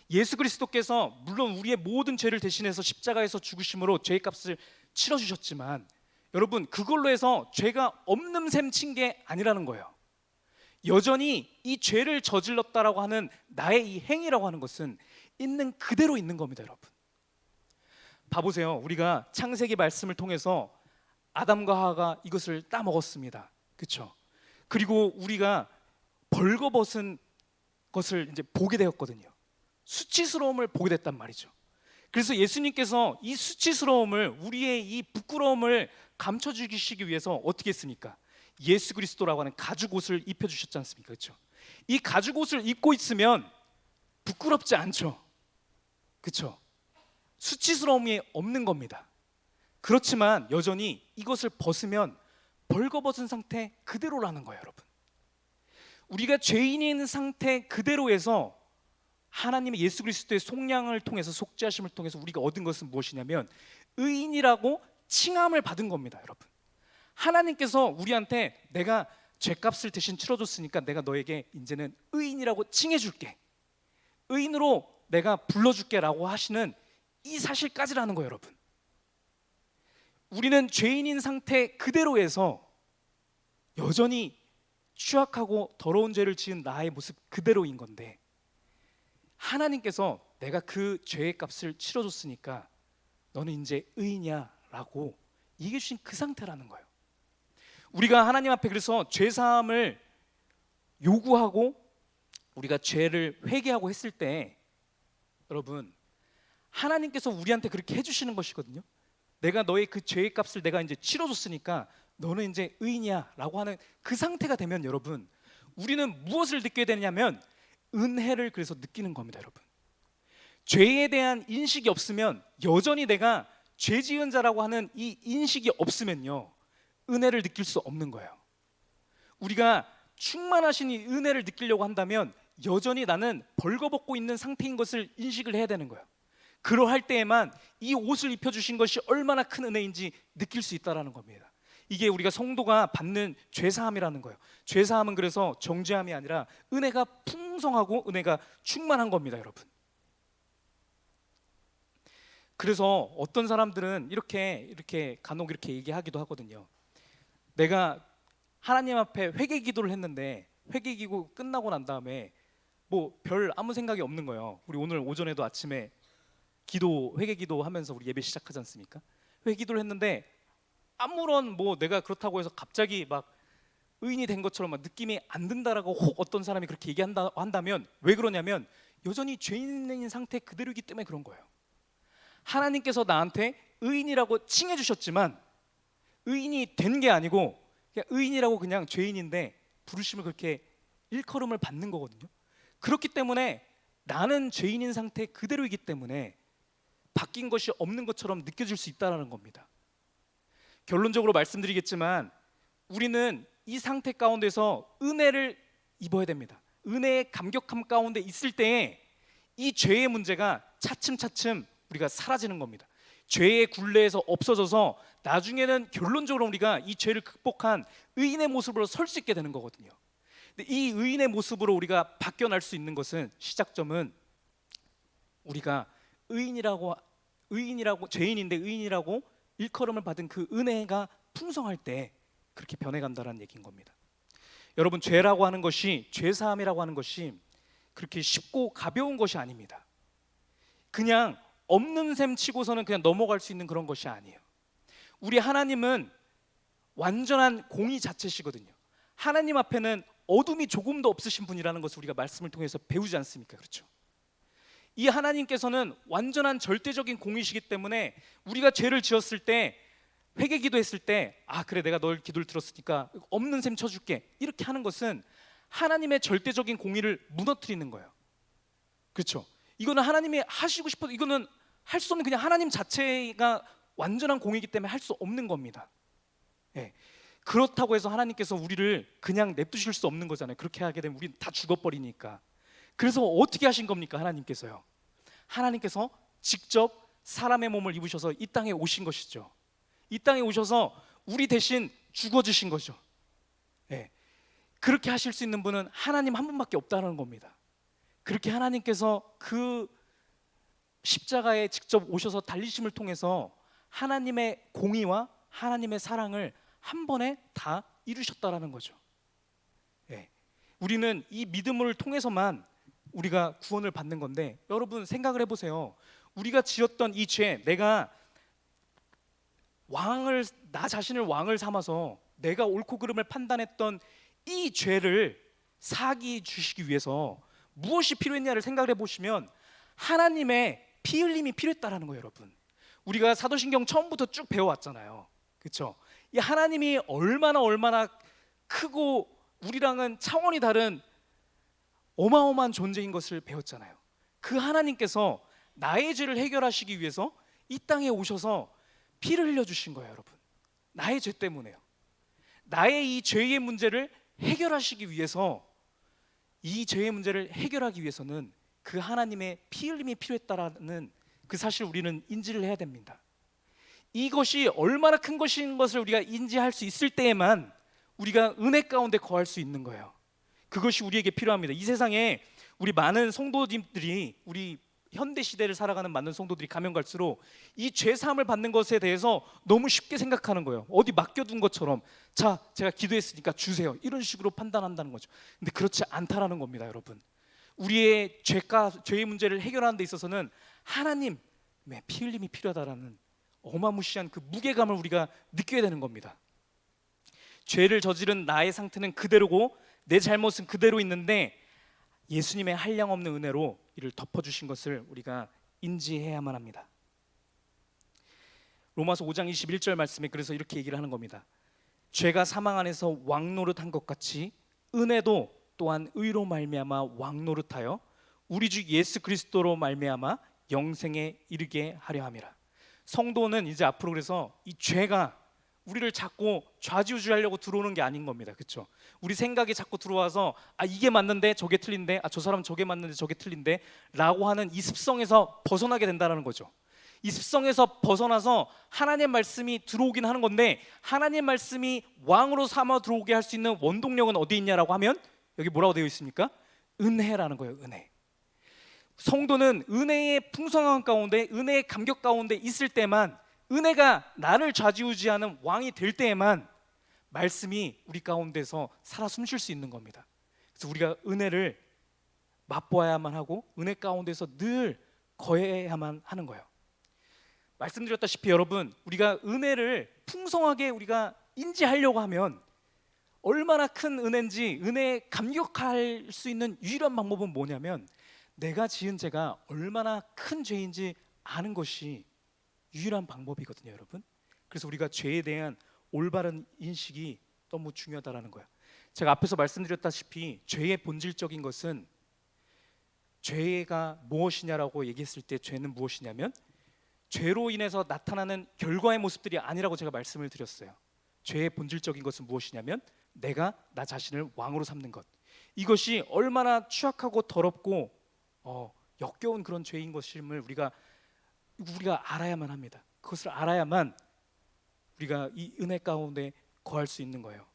예수 그리스도께서 물론 우리의 모든 죄를 대신해서 십자가에서 죽으심으로 죄의 값을 치러주셨지만 여러분, 그걸로 해서 죄가 없는 셈 친 게 아니라는 거예요. 여전히 이 죄를 저질렀다라고 하는 나의 이 행위라고 하는 것은 있는 그대로 있는 겁니다, 여러분. 봐보세요. 우리가 창세기 말씀을 통해서 아담과 하와가 이것을 따먹었습니다. 그렇죠? 그리고 우리가 벌거벗은 것을 이제 보게 되었거든요. 수치스러움을 보게 됐단 말이죠. 그래서 예수님께서 이 수치스러움을, 우리의 이 부끄러움을 감춰주시기 위해서 어떻게 했습니까? 예수 그리스도라고 하는 가죽옷을 입혀주셨지 않습니까? 그렇죠? 이 가죽옷을 입고 있으면 부끄럽지 않죠. 그렇죠? 수치스러움이 없는 겁니다. 그렇지만 여전히 이것을 벗으면 벌거벗은 상태 그대로라는 거예요, 여러분. 우리가 죄인인 상태 그대로에서 하나님의 예수 그리스도의 속량을 통해서, 속죄하심을 통해서 우리가 얻은 것은 무엇이냐면 의인이라고 칭함을 받은 겁니다, 여러분. 하나님께서 우리한테 내가 죄값을 대신 치러줬으니까 내가 너에게 이제는 의인이라고 칭해줄게, 의인으로 내가 불러줄게 라고 하시는 이 사실까지라는 거예요, 여러분. 우리는 죄인인 상태 그대로에서 여전히 취약하고 더러운 죄를 지은 나의 모습 그대로인 건데 하나님께서 내가 그 죄의 값을 치러줬으니까 너는 이제 의인이야 라고 얘기해 주신 그 상태라는 거예요. 우리가 하나님 앞에 그래서 죄사함을 요구하고 우리가 죄를 회개하고 했을 때 여러분, 하나님께서 우리한테 그렇게 해주시는 것이거든요. 내가 너의 그 죄의 값을 내가 이제 치러줬으니까 너는 이제 의인이야 라고 하는 그 상태가 되면 여러분, 우리는 무엇을 느끼게 되냐면 은혜를 그래서 느끼는 겁니다, 여러분. 죄에 대한 인식이 없으면, 여전히 내가 죄 지은 자라고 하는 이 인식이 없으면요, 은혜를 느낄 수 없는 거예요. 우리가 충만하신 이 은혜를 느끼려고 한다면 여전히 나는 벌거벗고 있는 상태인 것을 인식을 해야 되는 거예요. 그러할 때에만 이 옷을 입혀주신 것이 얼마나 큰 은혜인지 느낄 수 있다는 겁니다. 이게 우리가 성도가 받는 죄사함이라는 거예요. 죄사함은 그래서 정죄함이 아니라 은혜가 풍성하고 은혜가 충만한 겁니다, 여러분. 그래서 어떤 사람들은 이렇게 간혹 이렇게 얘기하기도 하거든요. 내가 하나님 앞에 회개 기도를 했는데 회개 기도 끝나고 난 다음에 뭐 별 아무 생각이 없는 거예요. 우리 오늘 오전에도 아침에 회개 기도 하면서 우리 예배 시작하지 않습니까? 회개 기도를 했는데 아무런 뭐 내가 그렇다고 해서 갑자기 막 의인이 된 것처럼 막 느낌이 안 든다라고 혹 어떤 사람이 그렇게 한다면 왜 그러냐면 여전히 죄인인 상태 그대로이기 때문에 그런 거예요. 하나님께서 나한테 의인이라고 칭해 주셨지만 의인이 된 게 아니고 그냥 의인이라고 그냥 죄인인데 부르심을 그렇게 일컬음을 받는 거거든요. 그렇기 때문에 나는 죄인인 상태 그대로이기 때문에 바뀐 것이 없는 것처럼 느껴질 수 있다는 겁니다. 결론적으로 말씀드리겠지만 우리는 이 상태 가운데서 은혜를 입어야 됩니다. 은혜의 감격함 가운데 있을 때에 이 죄의 문제가 차츰차츰 우리가 사라지는 겁니다. 죄의 굴레에서 없어져서 나중에는 결론적으로 우리가 이 죄를 극복한 의인의 모습으로 설 수 있게 되는 거거든요. 근데 이 의인의 모습으로 우리가 바뀌어날 수 있는 것은 시작점은 우리가 죄인인데 의인이라고 일컬음을 받은 그 은혜가 풍성할 때 그렇게 변해간다는 얘기인 겁니다. 여러분, 죄라고 하는 것이, 죄사함이라고 하는 것이 그렇게 쉽고 가벼운 것이 아닙니다. 그냥 없는 셈 치고서는 그냥 넘어갈 수 있는 그런 것이 아니에요. 우리 하나님은 완전한 공의 자체시거든요. 하나님 앞에는 어둠이 조금도 없으신 분이라는 것을 우리가 말씀을 통해서 배우지 않습니까? 그렇죠? 이 하나님께서는 완전한 절대적인 공의시기 때문에 우리가 죄를 지었을 때, 회개 기도했을 때, 아 그래 내가 널 기도를 들었으니까 없는 셈 쳐줄게, 이렇게 하는 것은 하나님의 절대적인 공의를 무너뜨리는 거예요. 그렇죠? 이거는 하나님이 하시고 싶어도 이거는 할 수 없는, 그냥 하나님 자체가 완전한 공의이기 때문에 할 수 없는 겁니다. 예. 그렇다고 해서 하나님께서 우리를 그냥 냅두실 수 없는 거잖아요. 그렇게 하게 되면 우리는 다 죽어버리니까. 그래서 어떻게 하신 겁니까? 하나님께서요, 하나님께서 직접 사람의 몸을 입으셔서 이 땅에 오신 것이죠. 이 땅에 오셔서 우리 대신 죽어주신 거죠. 예. 그렇게 하실 수 있는 분은 하나님 한 분밖에 없다는 겁니다. 그렇게 하나님께서 그 십자가에 직접 오셔서 달리심을 통해서 하나님의 공의와 하나님의 사랑을 한 번에 다 이루셨다라는 거죠. 예. 우리는 이 믿음을 통해서만 우리가 구원을 받는 건데, 여러분 생각을 해보세요. 우리가 지었던 이 죄, 내가 나 자신을 왕을 삼아서 내가 옳고 그름을 판단했던 이 죄를 사기 주시기 위해서 무엇이 필요했냐를 생각을 해보시면 하나님의 피 흘림이 필요했다라는 거예요. 여러분, 우리가 사도신경 처음부터 쭉 배워왔잖아요. 그렇죠? 이 하나님이 얼마나 크고 우리랑은 차원이 다른 어마어마한 존재인 것을 배웠잖아요. 그 하나님께서 나의 죄를 해결하시기 위해서 이 땅에 오셔서 피를 흘려주신 거예요. 여러분, 나의 죄 때문에요. 나의 이 죄의 문제를 해결하시기 위해서, 이 죄의 문제를 해결하기 위해서는 그 하나님의 피 흘림이 필요했다라는 그 사실을 우리는 인지를 해야 됩니다. 이것이 얼마나 큰 것인 것을 우리가 인지할 수 있을 때에만 우리가 은혜 가운데 거할 수 있는 거예요. 그것이 우리에게 필요합니다. 이 세상에 우리 많은 성도님들이, 우리 현대 시대를 살아가는 많은 성도들이 가면 갈수록 이 죄 사함을 받는 것에 대해서 너무 쉽게 생각하는 거예요. 어디 맡겨둔 것처럼, 자 제가 기도했으니까 주세요, 이런 식으로 판단한다는 거죠. 근데 그렇지 않다라는 겁니다. 여러분, 우리의 죄의 문제를 해결하는 데 있어서는 하나님의 피 흘림이 필요하다라는 어마무시한 그 무게감을 우리가 느껴야 되는 겁니다. 죄를 저지른 나의 상태는 그대로고 내 잘못은 그대로 있는데 예수님의 한량없는 은혜로 이를 덮어주신 것을 우리가 인지해야만 합니다. 로마서 5장 21절 말씀에 그래서 이렇게 얘기를 하는 겁니다. 죄가 사망 안에서 왕노릇한 것 같이 은혜도 또한 의로 말미암아 왕노릇하여 우리 주 예수 그리스도로 말미암아 영생에 이르게 하려 함이라. 성도는 이제 앞으로 그래서 이 죄가 우리를 자꾸 좌지우지하려고 들어오는 게 아닌 겁니다. 그렇죠? 우리 생각이 자꾸 들어와서 아 이게 맞는데 저게 틀린데, 아 저 사람 저게 맞는데 저게 틀린데 라고 하는 이 습성에서 벗어나게 된다는 거죠. 이 습성에서 벗어나서 하나님의 말씀이 들어오긴 하는 건데, 하나님의 말씀이 왕으로 삼아 들어오게 할 수 있는 원동력은 어디 있냐라고 하면 여기 뭐라고 되어 있습니까? 은혜라는 거예요. 은혜. 성도는 은혜의 풍성함 가운데, 은혜의 감격 가운데 있을 때만, 은혜가 나를 좌지우지하는 왕이 될 때에만 말씀이 우리 가운데서 살아 숨쉴 수 있는 겁니다. 그래서 우리가 은혜를 맛보아야만 하고 은혜 가운데서 늘 거해야만 하는 거예요. 말씀드렸다시피 여러분, 우리가 은혜를 풍성하게 우리가 인지하려고 하면 얼마나 큰 은혜인지, 은혜에 감격할 수 있는 유일한 방법은 뭐냐면 내가 지은 죄가 얼마나 큰 죄인지 아는 것이 유일한 방법이거든요. 여러분, 그래서 우리가 죄에 대한 올바른 인식이 너무 중요하다라는 거예요. 제가 앞에서 말씀드렸다시피 죄의 본질적인 것은, 죄가 무엇이냐라고 얘기했을 때 죄는 무엇이냐면 죄로 인해서 나타나는 결과의 모습들이 아니라고 제가 말씀을 드렸어요. 죄의 본질적인 것은 무엇이냐면 내가 나 자신을 왕으로 삼는 것. 이것이 얼마나 추악하고 더럽고 역겨운 그런 죄인 것임을 우리가 알아야만 합니다. 그것을 알아야만 우리가 이 은혜 가운데 거할 수 있는 거예요.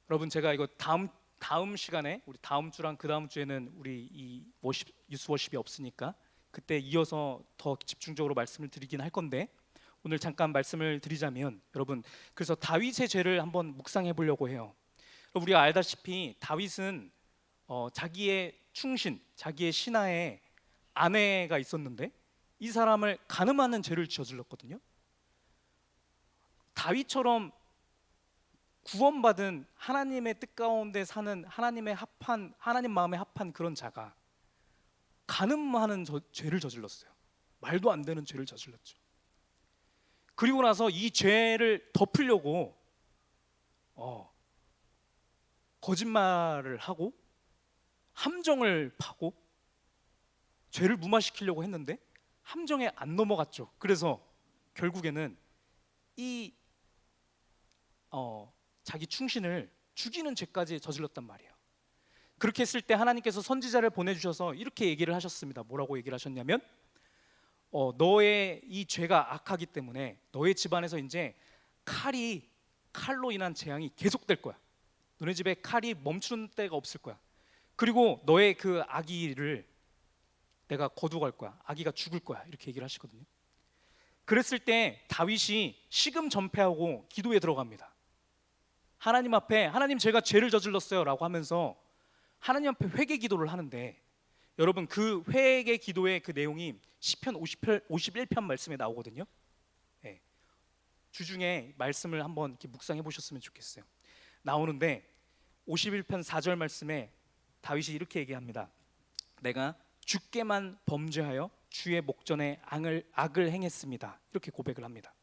여러분, 제가 이거 다음 시간에, 우리 다음 주랑 그 다음 주에는 우리 이 유스 워십이 없으니까 그때 이어서 더 집중적으로 말씀을 드리긴 할 건데, 오늘 잠깐 말씀을 드리자면, 여러분, 그래서 다윗의 죄를 한번 묵상해 보려고 해요. 우리가 알다시피 다윗은 자기의 충신, 자기의 신하의 아내가 있었는데 이 사람을 간음하는 죄를 저질렀거든요. 다윗처럼 구원받은 하나님의 뜻 가운데 사는 하나님 마음에 합한 그런 자가 간음하는 죄를 저질렀어요. 말도 안 되는 죄를 저질렀죠. 그리고 나서 이 죄를 덮으려고 거짓말을 하고 함정을 파고 죄를 무마시키려고 했는데 함정에 안 넘어갔죠. 그래서 결국에는 이 자기 충신을 죽이는 죄까지 저질렀단 말이에요. 그렇게 했을 때 하나님께서 선지자를 보내주셔서 이렇게 얘기를 하셨습니다. 뭐라고 얘기를 하셨냐면 너의 이 죄가 악하기 때문에 너의 집안에서 이제 칼로 인한 재앙이 계속될 거야. 너네 집에 칼이 멈추는 때가 없을 거야. 그리고 너의 그 아기를 내가 거두갈 거야. 아기가 죽을 거야. 이렇게 얘기를 하시거든요. 그랬을 때 다윗이 시금전폐하고 기도에 들어갑니다. 하나님 앞에, 하나님 제가 죄를 저질렀어요 라고 하면서 하나님 앞에 회개 기도를 하는데, 여러분 그 회개 기도의 그 내용이 시편 51편 말씀에 나오거든요. 네. 주중에 말씀을 한번 이렇게 묵상해 보셨으면 좋겠어요. 나오는데 51편 4절 말씀에 다윗이 이렇게 얘기합니다. 내가 주께만 범죄하여 주의 목전에 악을 행했습니다. 이렇게 고백을 합니다.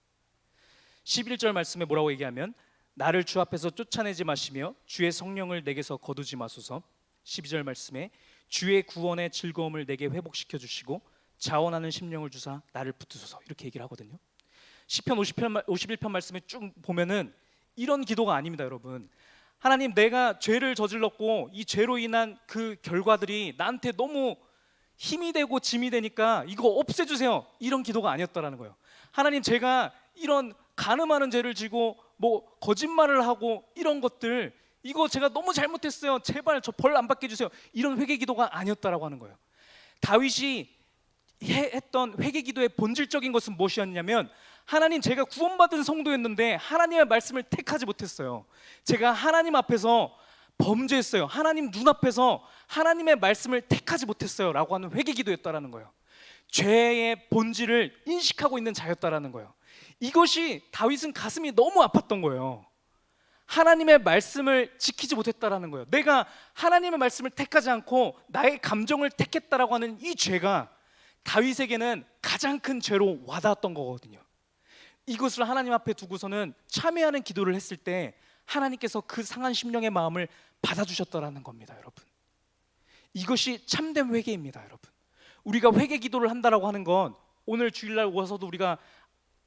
11절 말씀에 뭐라고 얘기하면 나를 주 앞에서 쫓아내지 마시며 주의 성령을 내게서 거두지 마소서. 12절 말씀에 주의 구원의 즐거움을 내게 회복시켜 주시고 자원하는 심령을 주사 나를 붙드소서. 이렇게 얘기를 하거든요. 시편 51편 말씀에 쭉 보면은 이런 기도가 아닙니다. 여러분, 하나님 내가 죄를 저질렀고 이 죄로 인한 그 결과들이 나한테 너무 힘이 되고 짐이 되니까 이거 없애주세요, 이런 기도가 아니었다라는 거예요. 하나님 제가 이런 간음하는 죄를 지고 뭐 거짓말을 하고 이런 것들, 이거 제가 너무 잘못했어요, 제발 저 벌 안 받게 해주세요, 이런 회개 기도가 아니었다라고 하는 거예요. 다윗이 했던 회개 기도의 본질적인 것은 무엇이었냐면, 하나님 제가 구원받은 성도였는데 하나님의 말씀을 택하지 못했어요. 제가 하나님 앞에서 범죄했어요. 하나님 눈앞에서 하나님의 말씀을 택하지 못했어요 라고 하는 회개 기도였다라는 거예요. 죄의 본질을 인식하고 있는 자였다라는 거예요. 이것이 다윗은 가슴이 너무 아팠던 거예요. 하나님의 말씀을 지키지 못했다라는 거예요. 내가 하나님의 말씀을 택하지 않고 나의 감정을 택했다라고 하는 이 죄가 다윗에게는 가장 큰 죄로 와닿았던 거거든요. 이것을 하나님 앞에 두고서는 참회하는 기도를 했을 때 하나님께서 그 상한 심령의 마음을 받아주셨다라는 겁니다. 여러분, 이것이 참된 회개입니다. 여러분, 우리가 회개 기도를 한다라고 하는 건, 오늘 주일날 와서도 우리가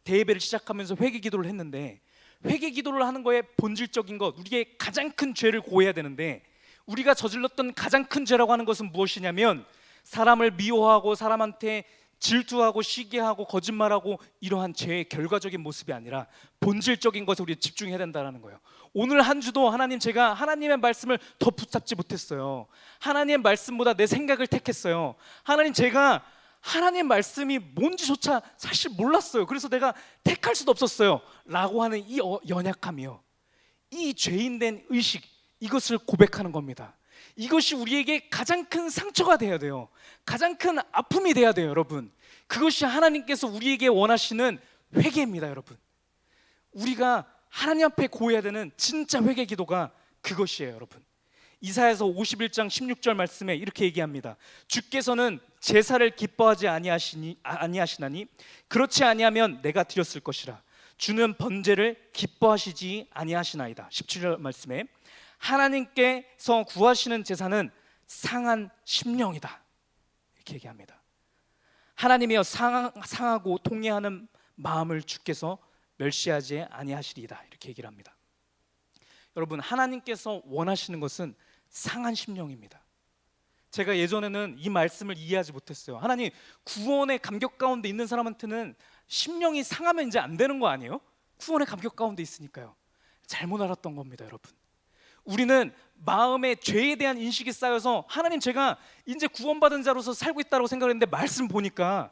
대예배를 시작하면서 회개 기도를 했는데, 회개 기도를 하는 거에 본질적인 것, 우리의 가장 큰 죄를 고해야 되는데, 우리가 저질렀던 가장 큰 죄라고 하는 것은 무엇이냐면 사람을 미워하고 사람한테 질투하고 시기하고 거짓말하고 이러한 죄의 결과적인 모습이 아니라 본질적인 것에 우리 집중해야 된다는 거예요. 오늘 한 주도 하나님 제가 하나님의 말씀을 더 붙잡지 못했어요. 하나님의 말씀보다 내 생각을 택했어요. 하나님 제가 하나님의 말씀이 뭔지조차 사실 몰랐어요. 그래서 내가 택할 수도 없었어요 라고 하는 이 연약함이요, 이 죄인된 의식, 이것을 고백하는 겁니다. 이것이 우리에게 가장 큰 상처가 돼야 돼요. 가장 큰 아픔이 돼야 돼요. 여러분, 그것이 하나님께서 우리에게 원하시는 회개입니다. 여러분, 우리가 하나님 앞에 고해야 되는 진짜 회개 기도가 그것이에요. 여러분, 이사야서 51장 16절 말씀에 이렇게 얘기합니다. 주께서는 제사를 기뻐하지 아니하시나니 그렇지 아니하면 내가 드렸을 것이라. 주는 번제를 기뻐하시지 아니하시나이다. 17절 말씀에 하나님께서 구하시는 제사는 상한 심령이다, 이렇게 얘기합니다. 하나님이여 상하고 통회하는 마음을 주께서 멸시하지 아니하시리이다. 이렇게 얘기를 합니다. 여러분, 하나님께서 원하시는 것은 상한 심령입니다. 제가 예전에는 이 말씀을 이해하지 못했어요. 하나님, 구원의 감격 가운데 있는 사람한테는 심령이 상하면 이제 안 되는 거 아니에요? 구원의 감격 가운데 있으니까요. 잘못 알았던 겁니다, 여러분. 우리는 마음에 죄에 대한 인식이 쌓여서 하나님, 제가 이제 구원받은 자로서 살고 있다고 생각했는데 말씀 보니까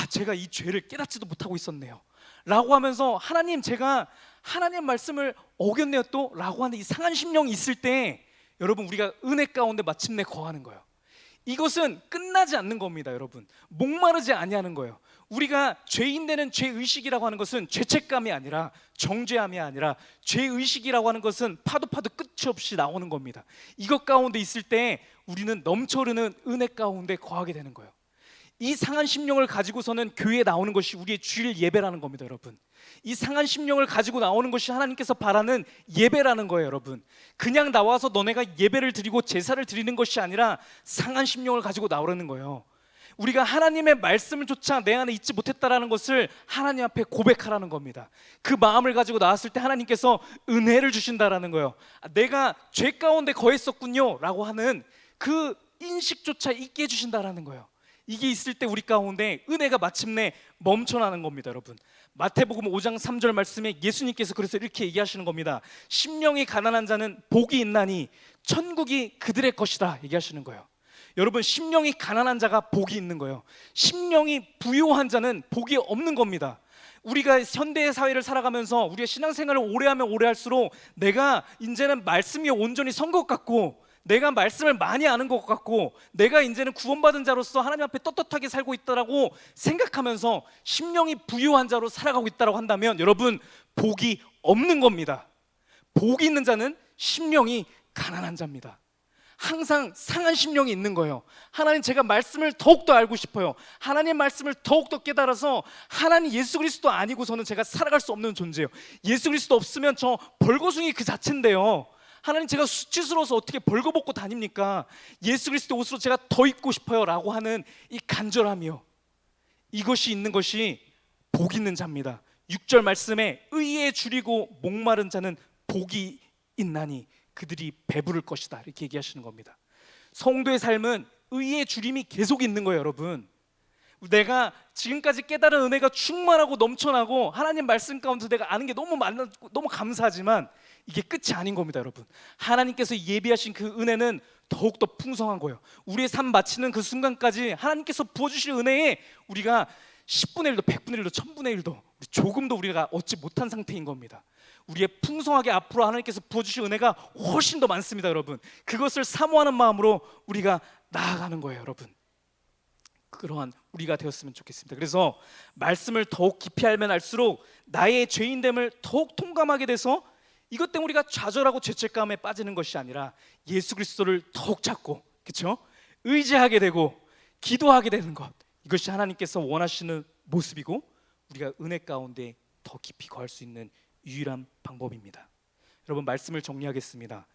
제가 이 죄를 깨닫지도 못하고 있었네요 라고 하면서 하나님, 제가 하나님 말씀을 어겼네요 또 라고 하는 이 상한 심령이 있을 때 여러분, 우리가 은혜 가운데 마침내 거하는 거예요. 이것은 끝나지 않는 겁니다, 여러분. 목마르지 아니하는 거예요. 우리가 죄인 되는 죄의식이라고 하는 것은 죄책감이 아니라, 정죄함이 아니라 죄의식이라고 하는 것은 파도 끝이 없이 나오는 겁니다. 이것 가운데 있을 때 우리는 넘쳐흐르는 은혜 가운데 거하게 되는 거예요. 이 상한 심령을 가지고서는 교회에 나오는 것이 우리의 주일 예배라는 겁니다, 여러분. 이 상한 심령을 가지고 나오는 것이 하나님께서 바라는 예배라는 거예요, 여러분. 그냥 나와서 너네가 예배를 드리고 제사를 드리는 것이 아니라 상한 심령을 가지고 나오라는 거예요. 우리가 하나님의 말씀을 조차 내 안에 잊지 못했다라는 것을 하나님 앞에 고백하라는 겁니다. 그 마음을 가지고 나왔을 때 하나님께서 은혜를 주신다라는 거예요. 내가 죄 가운데 거했었군요 라고 하는 그 인식조차 있게 해주신다라는 거예요. 이게 있을 때 우리 가운데 은혜가 마침내 멈춰나는 겁니다, 여러분. 마태복음 5장 3절 말씀에 예수님께서 그래서 이렇게 얘기하시는 겁니다. 심령이 가난한 자는 복이 있나니 천국이 그들의 것이다 얘기하시는 거예요. 여러분, 심령이 가난한 자가 복이 있는 거예요. 심령이 부요한 자는 복이 없는 겁니다. 우리가 현대의 사회를 살아가면서 우리가 신앙생활을 오래 하면 오래 할수록 내가 이제는 말씀 위에 온전히 선 것 같고, 내가 말씀을 많이 아는 것 같고, 내가 이제는 구원받은 자로서 하나님 앞에 떳떳하게 살고 있다라고 생각하면서 심령이 부유한 자로 살아가고 있다고 한다면 여러분, 복이 없는 겁니다. 복이 있는 자는 심령이 가난한 자입니다. 항상 상한 심령이 있는 거예요. 하나님, 제가 말씀을 더욱더 알고 싶어요. 하나님 말씀을 더욱더 깨달아서 하나님 예수 그리스도 아니고서는 제가 살아갈 수 없는 존재예요. 예수 그리스도 없으면 저 벌거숭이 그 자체인데요. 하나님, 제가 수치스러워서 어떻게 벌거벗고 다닙니까? 예수 그리스도 옷으로 제가 더 입고 싶어요 라고 하는 이 간절함이요, 이것이 있는 것이 복 있는 자입니다. 6절 말씀에 의에 줄이고 목마른 자는 복이 있나니 그들이 배부를 것이다 이렇게 얘기하시는 겁니다. 성도의 삶은 의의 줄임이 계속 있는 거예요, 여러분. 내가 지금까지 깨달은 은혜가 충만하고 넘쳐나고 하나님 말씀 가운데 내가 아는 게 너무 많고 너무 감사하지만 이게 끝이 아닌 겁니다, 여러분. 하나님께서 예비하신 그 은혜는 더욱더 풍성한 거예요. 우리의 삶 마치는 그 순간까지 하나님께서 부어주실 은혜에 우리가 10분의 1도 100분의 1도 1000분의 1도 조금도 우리가 얻지 못한 상태인 겁니다. 우리의 풍성하게 앞으로 하나님께서 부어주실 은혜가 훨씬 더 많습니다, 여러분. 그것을 사모하는 마음으로 우리가 나아가는 거예요, 여러분. 그러한 우리가 되었으면 좋겠습니다. 그래서 말씀을 더욱 깊이 알면 알수록 나의 죄인됨을 더욱 통감하게 돼서 이것 때문에 우리가 좌절하고 죄책감에 빠지는 것이 아니라 예수 그리스도를 더욱 찾고, 그렇죠? 의지하게 되고 기도하게 되는 것, 이것이 하나님께서 원하시는 모습이고 우리가 은혜 가운데 더 깊이 거할 수 있는 유일한 방법입니다. 여러분, 말씀을 정리하겠습니다.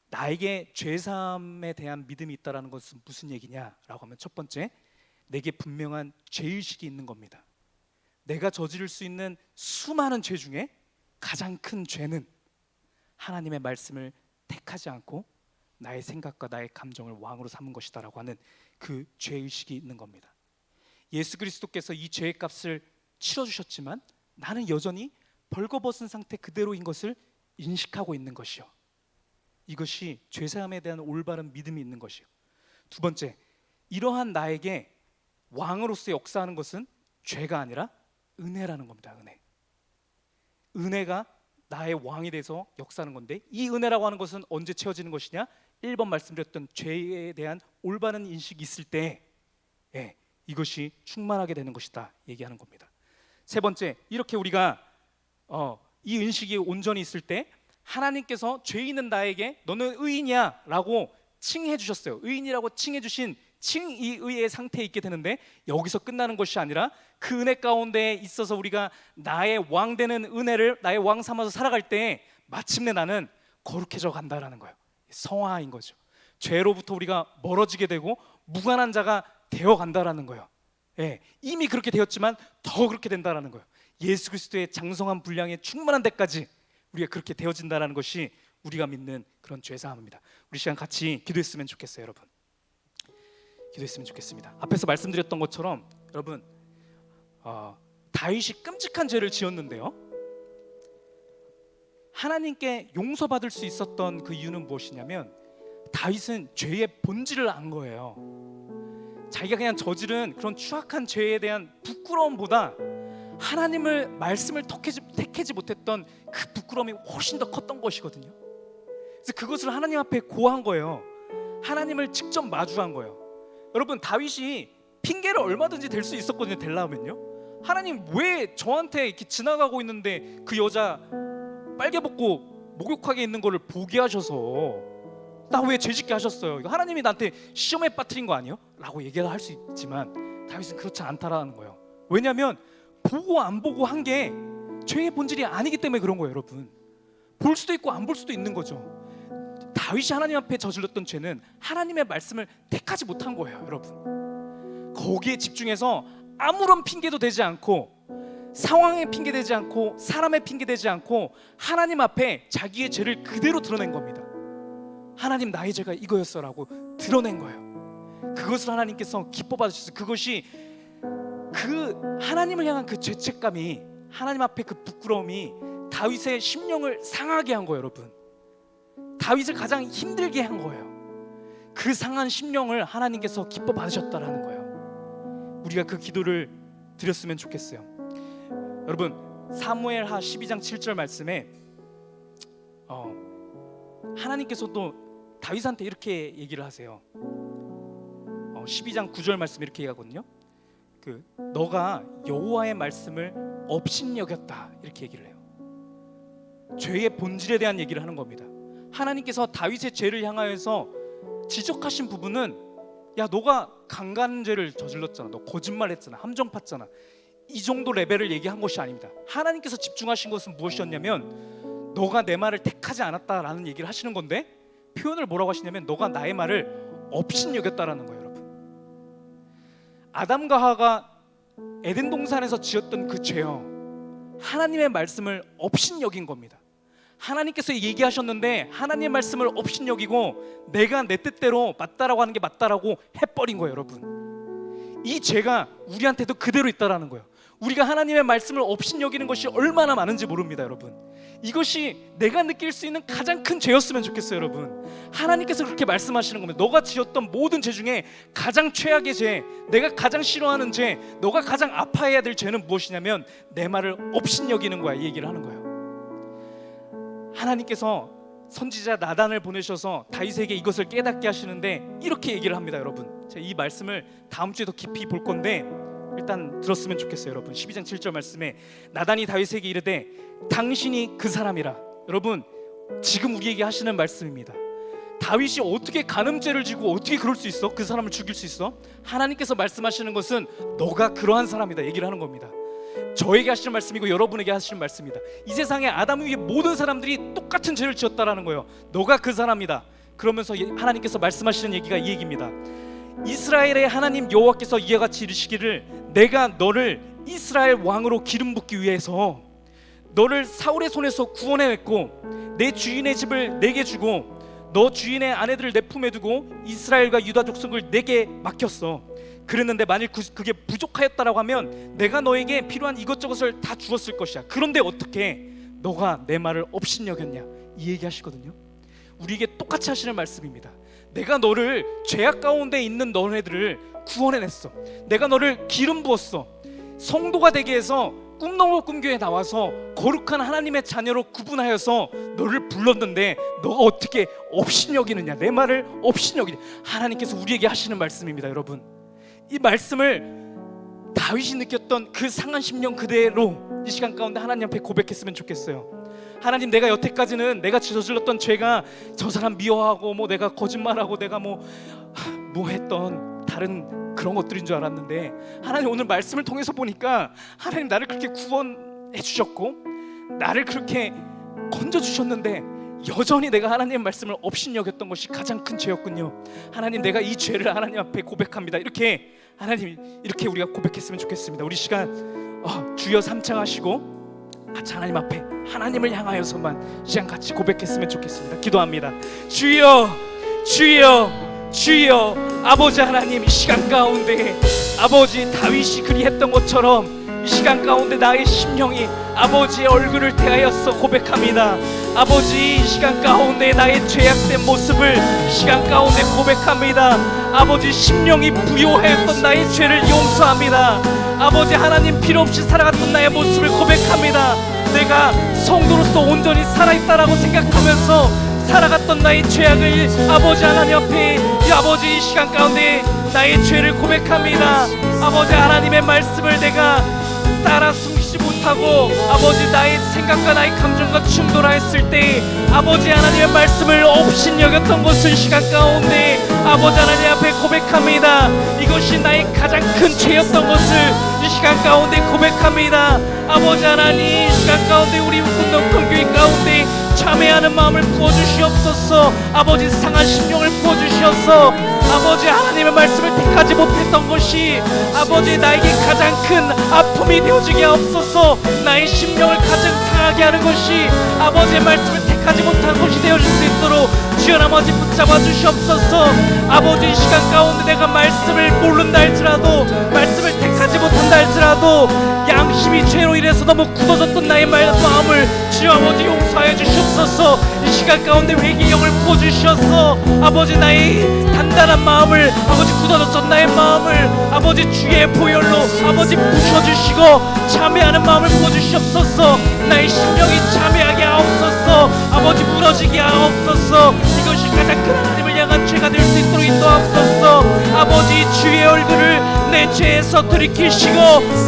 나에게 죄사함에 대한 믿음이 있다는 것은 무슨 얘기냐라고 하면, 첫 번째, 내게 분명한 죄의식이 있는 겁니다. 내가 저지를 수 있는 수많은 죄 중에 가장 큰 죄는 하나님의 말씀을 택하지 않고 나의 생각과 나의 감정을 왕으로 삼은 것이다라고 하는 그 죄의식이 있는 겁니다. 예수 그리스도께서 이 죄의 값을 치러주셨지만 나는 여전히 벌거벗은 상태 그대로인 것을 인식하고 있는 것이요, 이것이 죄사함에 대한 올바른 믿음이 있는 것이요. 두 번째, 이러한 나에게 왕으로서 역사하는 것은 죄가 아니라 은혜라는 겁니다. 은혜가 나의 왕이 돼서 역사하는 건데, 이 은혜라고 하는 것은 언제 채워지는 것이냐? 1번 말씀드렸던 죄에 대한 올바른 인식이 있을 때 이것이 충만하게 되는 것이다 얘기하는 겁니다. 세 번째, 이렇게 우리가 이 인식이 온전히 있을 때 하나님께서 죄 있는 나에게 너는 의인이야 라고 칭해 주셨어요. 의인이라고 칭해 주신 칭의의 상태에 있게 되는데, 여기서 끝나는 것이 아니라 그 은혜 가운데 있어서 우리가 나의 왕 되는 은혜를 나의 왕 삼아서 살아갈 때 마침내 나는 거룩해져 간다라는 거예요. 성화인 거죠. 죄로부터 우리가 멀어지게 되고 무관한 자가 되어 간다라는 거예요. 예, 이미 그렇게 되었지만 더 그렇게 된다라는 거예요. 예수 그리스도의 장성한 분량에 충만한 데까지 우리가 그렇게 되어진다라는 것이 우리가 믿는 그런 죄사함입니다. 우리 시간 같이 기도했으면 좋겠어요, 여러분. 기도했으면 좋겠습니다. 앞에서 말씀드렸던 것처럼 여러분, 다윗이 끔찍한 죄를 지었는데요, 하나님께 용서받을 수 있었던 그 이유는 무엇이냐면 다윗은 죄의 본질을 안 거예요. 자기가 그냥 저지른 그런 추악한 죄에 대한 부끄러움보다 하나님을 말씀을 택하지 못했던 그 부끄러움이 훨씬 더 컸던 것이거든요. 그래서 그것을 하나님 앞에 고한 거예요. 하나님을 직접 마주한 거예요. 여러분, 다윗이 핑계를 얼마든지 댈 수 있었거든요. 되려면요, 하나님 왜 저한테 이렇게 지나가고 있는데 그 여자 빨개벗고 목욕하게 있는 거를 보게 하셔서 나 왜 죄짓게 하셨어요? 이거 하나님이 나한테 시험에 빠뜨린 거 아니에요? 라고 얘기를 할 수 있지만 다윗은 그렇지 않다라는 거예요. 왜냐하면 보고 안 보고 한 게 죄의 본질이 아니기 때문에 그런 거예요. 여러분, 볼 수도 있고 안 볼 수도 있는 거죠. 다윗이 하나님 앞에 저질렀던 죄는 하나님의 말씀을 택하지 못한 거예요. 여러분, 거기에 집중해서 아무런 핑계도 되지 않고, 상황에 핑계되지 않고, 사람의 핑계되지 않고 하나님 앞에 자기의 죄를 그대로 드러낸 겁니다. 하나님, 나의 죄가 이거였어라고 드러낸 거예요. 그것을 하나님께서 기뻐 받으셨어요. 그것이 그 하나님을 향한 그 죄책감이, 하나님 앞에 그 부끄러움이 다윗의 심령을 상하게 한 거예요. 여러분, 다윗을 가장 힘들게 한 거예요. 그 상한 심령을 하나님께서 기뻐 받으셨다라는 거예요. 우리가 그 기도를 드렸으면 좋겠어요. 여러분, 사무엘하 12장 7절 말씀에 하나님께서도 다윗한테 이렇게 얘기를 하세요. 12장 9절 말씀 이렇게 얘기하거든요. 너가 여호와의 말씀을 업신여겼다, 이렇게 얘기를 해요. 죄의 본질에 대한 얘기를 하는 겁니다. 하나님께서 다윗의 죄를 향하여서 지적하신 부분은, 야, 너가 강간죄를 저질렀잖아, 너 거짓말했잖아, 함정 팠잖아, 이 정도 레벨을 얘기한 것이 아닙니다. 하나님께서 집중하신 것은 무엇이었냐면 너가 내 말을 택하지 않았다라는 얘기를 하시는 건데, 표현을 뭐라고 하시냐면 너가 나의 말을 업신여겼다라는 거예요. 여러분, 아담과 하와가 에덴 동산에서 지었던 그 죄요, 하나님의 말씀을 업신여긴 겁니다. 하나님께서 얘기하셨는데 하나님의 말씀을 업신여기고 내가 내 뜻대로 맞다라고 하는 게 맞다라고 해버린 거예요. 여러분, 이 죄가 우리한테도 그대로 있다라는 거예요. 우리가 하나님의 말씀을 업신여기는 것이 얼마나 많은지 모릅니다. 여러분, 이것이 내가 느낄 수 있는 가장 큰 죄였으면 좋겠어요. 여러분, 하나님께서 그렇게 말씀하시는 겁니다. 너가 지었던 모든 죄 중에 가장 최악의 죄, 내가 가장 싫어하는 죄, 너가 가장 아파해야 될 죄는 무엇이냐면 내 말을 업신여기는 거야, 이 얘기를 하는 거예요. 하나님께서 선지자 나단을 보내셔서 다윗에게 이것을 깨닫게 하시는데 이렇게 얘기를 합니다. 여러분, 제가 이 말씀을 다음 주에 더 깊이 볼 건데 일단 들었으면 좋겠어요. 여러분, 12장 7절 말씀에 나단이 다윗에게 이르되 당신이 그 사람이라. 여러분, 지금 우리에게 하시는 말씀입니다. 다윗이 어떻게 간음죄를 지고 어떻게 그럴 수 있어? 그 사람을 죽일 수 있어? 하나님께서 말씀하시는 것은 너가 그러한 사람이다 얘기를 하는 겁니다. 저에게 하시는 말씀이고 여러분에게 하시는 말씀입니다. 이 세상에 아담 위에 모든 사람들이 똑같은 죄를 지었다라는 거예요. 너가 그 사람이다. 그러면서 하나님께서 말씀하시는 얘기가 이 얘기입니다. 이스라엘의 하나님 여호와께서 이와 같이 이르시기를 내가 너를 이스라엘 왕으로 기름 붓기 위해서 너를 사울의 손에서 구원해냈고 내 주인의 집을 내게 주고 너 주인의 아내들을 내 품에 두고 이스라엘과 유다 족속을 내게 맡겼어. 그랬는데 만일 그게 부족하였다라고 하면 내가 너에게 필요한 이것저것을 다 주었을 것이야. 그런데 어떻게 너가 내 말을 업신여겼냐, 이 얘기하시거든요. 우리에게 똑같이 하시는 말씀입니다. 내가 너를 죄악 가운데 있는 너네들을 구원해냈어. 내가 너를 기름 부었어. 성도가 되게 해서 꿈너머 꿈교에 나와서 거룩한 하나님의 자녀로 구분하여서 너를 불렀는데 너가 어떻게 업신여기느냐, 내 말을 업신여기냐. 하나님께서 우리에게 하시는 말씀입니다. 여러분, 이 말씀을 다윗이 느꼈던 그 상한 심령 그대로 이 시간 가운데 하나님 앞에 고백했으면 좋겠어요. 하나님, 내가 여태까지는 내가 저질렀던 죄가 저 사람 미워하고 뭐 내가 거짓말하고 내가 뭐 했던 다른 그런 것들인 줄 알았는데 하나님, 오늘 말씀을 통해서 보니까 하나님 나를 그렇게 구원해 주셨고 나를 그렇게 건져 주셨는데 여전히 내가 하나님의 말씀을 업신여겼던 것이 가장 큰 죄였군요. 하나님, 내가 이 죄를 하나님 앞에 고백합니다. 이렇게 하나님, 이렇게 우리가 고백했으면 좋겠습니다. 우리 시간 주여 삼창하시고 같이 하나님 앞에 하나님을 향하여서만 시간 같이 고백했으면 좋겠습니다. 기도합니다. 주여, 주여, 주여. 아버지 하나님, 이 시간 가운데 아버지 다윗이 그리했던 것처럼 이 시간 가운데 나의 심령이 아버지의 얼굴을 대하여서 고백합니다. 아버지, 이 시간 가운데 나의 죄악된 모습을 이 시간 가운데 고백합니다. 아버지, 심령이 부요했던 나의 죄를 용서합니다. 아버지 하나님, 필요 없이 살아갔던 나의 모습을 고백합니다. 내가 성도로서 온전히 살아있다라고 생각하면서 살아갔던 나의 죄악을 아버지 하나님 앞에 아버지 이 시간 가운데 나의 죄를 고백합니다. 아버지 하나님의 말씀을 내가 따라 숨기지 못하고 아버지 나의 생각과 나의 감정과 충돌하였을 때 아버지 하나님의 말씀을 업신여겼던 것을 시간 가운데 아버지 하나님 앞에 고백합니다. 이것이 나의 가장 큰 죄였던 것을 이 시간 가운데 고백합니다. 아버지 하나님, 이 시간 가운데 우리 운동권교회 가운데 참회하는 마음을 부어주시옵소서. 아버지, 상한 심령을 부어주시옵소서. 아버지 하나님의 말씀을 택하지 못했던 것이 아버지 나에게 가장 큰 아픔이 되어지게 하옵소서. 나의 심령을 가장 상하게 하는 것이 아버지의 말씀을 택하지 못한 것이 되어질 수 있도록 주여 아버지 붙잡아 주시옵소서. 아버지, 이 시간 가운데 내가 말씀을 모른다 할지라도, 말씀을 택하지 못한다 할지라도 양심이 죄로 인해서 너무 굳어졌던 나의 마음을 주여 아버지 용서하여 주시옵소서. 이 시간 가운데 회개의 영을 부어주시옵소서. 아버지, 나의 단단한 마음을, 아버지 굳어졌던 나의 마음을 아버지 주의 보혈로 아버지 부셔주시고 참회하는 마음을 부어주시옵소서. 나의 심령이 참회하게 하옵소서. 아버지, 무너지게 하옵소서. 이것이 가장 큰 하나님을 향한 죄가 될 수 있도록 인도하옵소서. 아버지, 주의 얼굴을 내 죄에서 들이키시고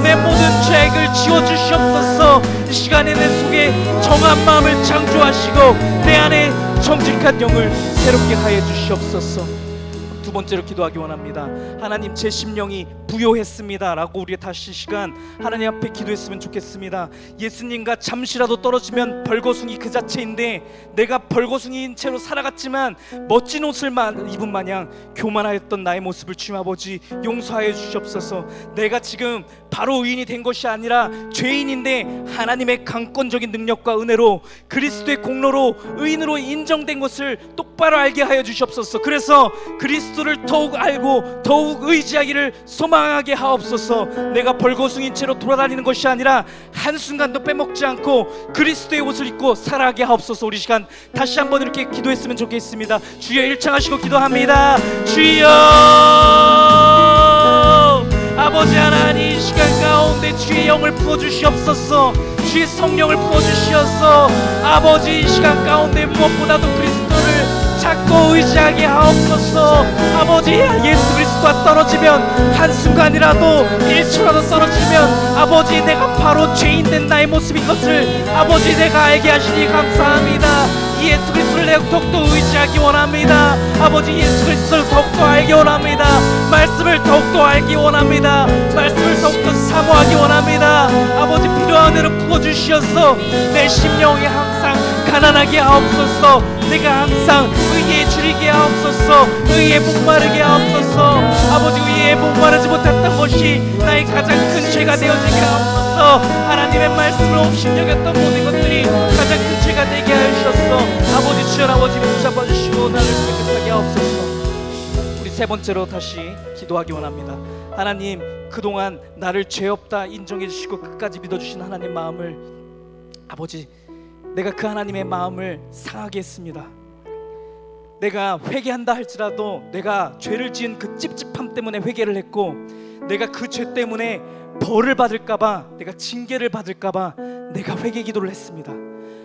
내 모든 죄악을 지워주시옵소서. 이 시간에 내 속에 정한 마음을 창조하시고 내 안에 정직한 영을 새롭게 하여 주시옵소서. 두 번째로 기도하기 원합니다. 하나님, 제 심령이 부요했습니다 라고 우리 다시 시간 하나님 앞에 기도했으면 좋겠습니다. 예수님과 잠시라도 떨어지면 벌거숭이 그 자체인데 내가 벌거숭이인 채로 살아갔지만 멋진 옷을 입은 마냥 교만하였던 나의 모습을 주님 아버지 용서하여 주시옵소서. 내가 지금 바로 의인이 된 것이 아니라 죄인인데 하나님의 강권적인 능력과 은혜로 그리스도의 공로로 의인으로 인정된 것을 똑바로 알게 하여 주시옵소서. 그래서 그리스도를 더욱 알고 더욱 의지하기를 소망하게 하옵소서. 내가 벌거숭이인 채로 돌아다니는 것이 아니라 한순간도 빼먹지 않고 그리스도의 옷을 입고 살아가게 하옵소서. 우리 시간 다시 한번 이렇게 기도했으면 좋겠습니다. 주여, 일창하시고 기도합니다. 주여, 아버지 하나님, 이 시간 가운데 주의 영을 부어주시옵소서. 주의 성령을 부어주시옵소서. 아버지, 이 시간 가운데 무엇보다도 그리스도를 찾고 의지하게 하옵소서. 아버지, 예수 그리스도와 떨어지면 한순간이라도 1초라도 떨어지면 아버지 내가 바로 죄인된 나의 모습인 것을 아버지 내가 알게 하시니 감사합니다. 예수 그리스도를 내가 더욱더 의지하기 원합니다. 아버지, 예수 그리스도를 더욱더 알기 원합니다. 말씀을 더욱더 알기 원합니다. 말씀을 더욱더 사모하기 원합니다. 아버지, 필요한 대로 부어주시옵소서. 내 심령이 항상 가난하게 하옵소서. 내가 항상 의에 줄이게 하옵소서. 의에 목마르게 하옵소서. 아버지, 의에 목마르지 못했던 것이 나의 가장 큰 죄가 되어지게 하옵소서. 하나님의 말씀을 업신여겼던 모든 것들이 가장 큰 죄가 되게 하셔서 아버지, 주여 아버지 붙잡아 주시고 나를 깨끗하게 하옵소서. 우리 세 번째로 다시 기도하기 원합니다. 하나님, 그동안 나를 죄 없다 인정해 주시고 끝까지 믿어주신 하나님 마음을 아버지, 내가 그 하나님의 마음을 상하게 했습니다. 내가 회개한다 할지라도 내가 죄를 지은 그 찝찝함 때문에 회개를 했고, 내가 그 죄 때문에 벌을 받을까봐, 내가 징계를 받을까봐 내가 회개 기도를 했습니다.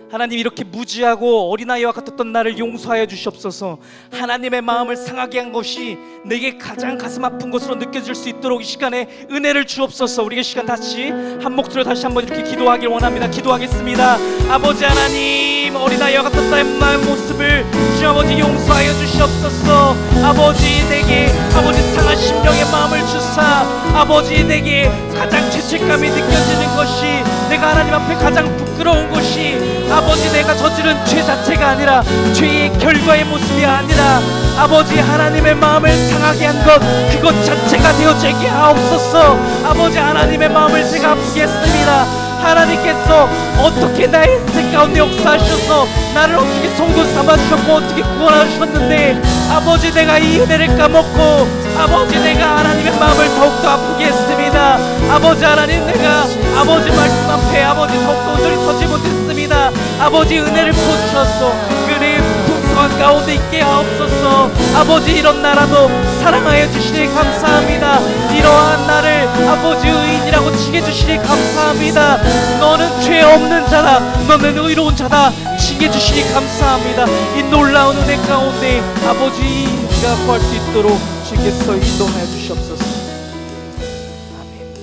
하나님, 이렇게 무지하고 어린아이와 같았던 나를 용서하여 주시옵소서. 하나님의 마음을 상하게 한 것이 내게 가장 가슴 아픈 것으로 느껴질 수 있도록 이 시간에 은혜를 주옵소서. 우리가 시간 다시 한 목소리로 다시 한번 이렇게 기도하길 원합니다. 기도하겠습니다. 아버지 하나님, 아버지 어린아이와 같았다의 모습을 주 아버지 용서하여 주시옵소서. 아버지 내게 아버지 상한 심령의 마음을 주사 아버지 내게 가장 죄책감이 느껴지는 것이 내가 하나님 앞에 가장 부끄러운 것이 아버지 내가 저지른 죄 자체가 아니라 죄의 결과의 모습이 아니라 아버지 하나님의 마음을 상하게 한 것 그것 자체가 되어지게 하옵소서. 아버지 하나님의 마음을 제가 아프게 했습니다. 하나님께서 어떻게 나의 인생 가운데 역사하셔서 나를 어떻게 성도 삼아주셨고 어떻게 구원하셨는데 아버지 내가 이 은혜를 까먹고 아버지 내가 하나님의 마음을 더욱더 아프게 했습니다. 아버지 하나님 내가 아버지 말씀 앞에 아버지 더욱더 온전히 서지 못했습니다. 아버지 은혜를 부어주셨소. 그 은혜의 풍성한 가운데 있게 하옵소서. 아버지 이런 나라도 사랑하여 주시니 감사합니다. 이러한 나를 아버지 의인이라고 칭해주시니 감사합니다. 너는 죄 없는 자다 너는 의로운 자다 칭해주시니 감사합니다. 이 놀라운 은혜 가운데 아버지 우리가 구할 수 있도록 주께서 인도하여 주시옵소서. 아멘.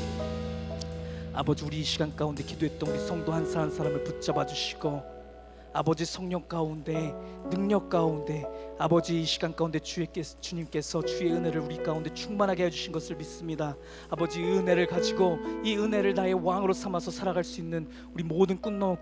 아버지 우리 이 시간 가운데 기도했던 우리 성도 한 사람 한 사람을 붙잡아 주시고 아버지 성령 가운데 능력 가운데 아버지 이 시간 가운데 주님께서 주의 은혜를 우리 가운데 충만하게 해주신 것을 믿습니다. 아버지 이 은혜를 가지고 이 은혜를 나의 왕으로 삼아서 살아갈 수 있는 우리 모든 꿈너머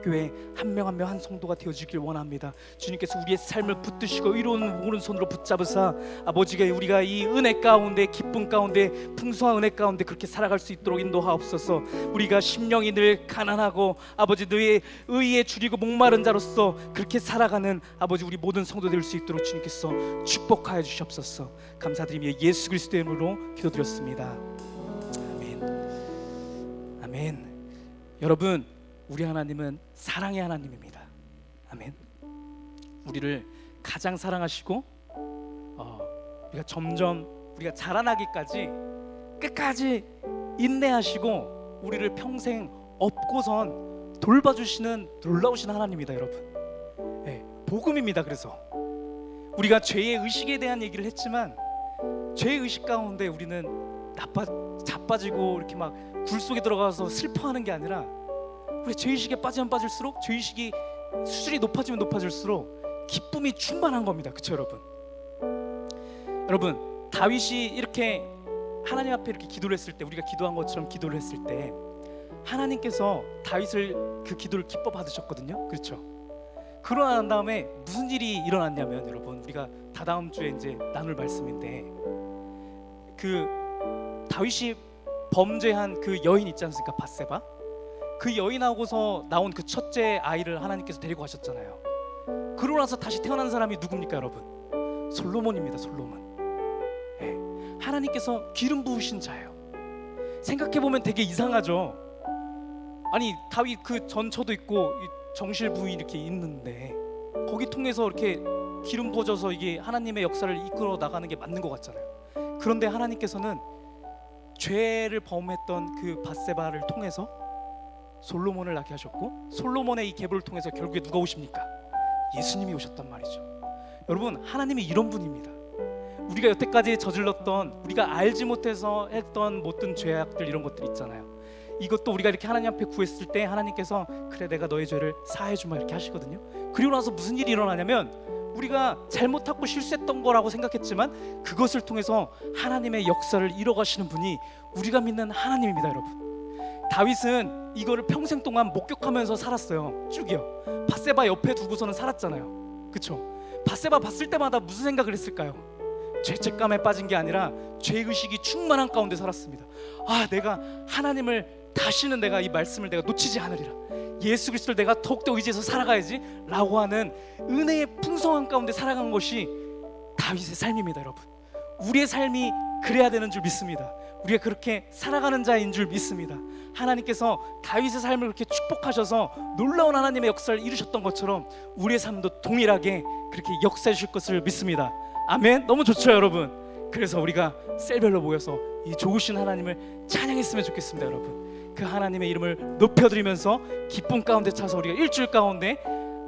교회 한 명 한 명 한 성도가 되어주길 원합니다. 주님께서 우리의 삶을 붙드시고 의로운 오른손으로 붙잡으사 아버지가 우리가 이 은혜 가운데 기쁨 가운데 풍성한 은혜 가운데 그렇게 살아갈 수 있도록 인도하옵소서. 우리가 심령이 늘 가난하고 아버지 너의 의에 줄이고 목마른 자로서 그렇게 살아가는 아버지 우리 모든 성도 될 수 있도록 주님께서 축복하여 주시옵소서. 감사드리며 예수 그리스도의 이름으로 기도드렸습니다. 아멘. 아멘. 여러분 우리 하나님은 사랑의 하나님입니다. 아멘. 우리를 가장 사랑하시고 우리가 점점 우리가 자라나기까지 끝까지 인내하시고 우리를 평생 업고선 돌봐주시는 놀라우신 하나님이다 여러분. 네, 복음입니다. 그래서 우리가 죄의 의식에 대한 얘기를 했지만 죄의 의식 가운데 우리는 자빠지고 이렇게 막 굴 속에 들어가서 슬퍼하는 게 아니라 우리 죄의식에 빠지면 빠질수록 죄의식이 수준이 높아지면 높아질수록 기쁨이 충만한 겁니다. 그렇죠 여러분? 여러분 다윗이 이렇게 하나님 앞에 이렇게 기도를 했을 때 우리가 기도한 것처럼 기도를 했을 때 하나님께서 다윗을 그 기도를 기뻐 받으셨거든요. 그렇죠? 그러고 난 다음에 무슨 일이 일어났냐면 여러분 우리가 다다음 주에 이제 나눌 말씀인데 그 다윗이 범죄한 그 여인 있지 않습니까? 밧세바. 그 여인하고서 나온 그 첫째 아이를 하나님께서 데리고 가셨잖아요. 그러고 나서 다시 태어난 사람이 누굽니까 여러분? 솔로몬입니다. 솔로몬. 네. 하나님께서 기름 부으신 자예요. 생각해보면 되게 이상하죠. 아니 다윗 그 전처도 있고 정실 부위 이렇게 있는데 거기 통해서 이렇게 기름 부어져서 이게 하나님의 역사를 이끌어 나가는 게 맞는 것 같잖아요. 그런데 하나님께서는 죄를 범했던 그 밧세바를 통해서 솔로몬을 낳게 하셨고 솔로몬의 이 계보를 통해서 결국에 누가 오십니까? 예수님이 오셨단 말이죠. 여러분 하나님이 이런 분입니다. 우리가 여태까지 저질렀던 우리가 알지 못해서 했던 모든 죄악들 이런 것들 있잖아요. 이것도 우리가 이렇게 하나님 앞에 구했을 때 하나님께서 그래 내가 너의 죄를 사해주마 이렇게 하시거든요. 그리고 나서 무슨 일이 일어나냐면 우리가 잘못하고 실수했던 거라고 생각했지만 그것을 통해서 하나님의 역사를 이뤄가시는 분이 우리가 믿는 하나님입니다. 여러분 다윗은 이거를 평생 동안 목격하면서 살았어요. 쭉이요. 밧세바 옆에 두고서는 살았잖아요. 그쵸? 밧세바 봤을 때마다 무슨 생각을 했을까요? 죄책감에 빠진 게 아니라 죄의식이 충만한 가운데 살았습니다. 아 내가 하나님을 다시는 내가 이 말씀을 내가 놓치지 않으리라. 예수 그리스도를 내가 더욱더 의지해서 살아가야지 라고 하는 은혜의 풍성한 가운데 살아간 것이 다윗의 삶입니다. 여러분 우리의 삶이 그래야 되는 줄 믿습니다. 우리가 그렇게 살아가는 자인 줄 믿습니다. 하나님께서 다윗의 삶을 그렇게 축복하셔서 놀라운 하나님의 역사를 이루셨던 것처럼 우리의 삶도 동일하게 그렇게 역사해 주실 것을 믿습니다. 아멘. 너무 좋죠 여러분. 그래서 우리가 셀별로 모여서 이 좋으신 하나님을 찬양했으면 좋겠습니다. 여러분 그 하나님의 이름을 높여드리면서 기쁨 가운데 차서 우리가 일주일 가운데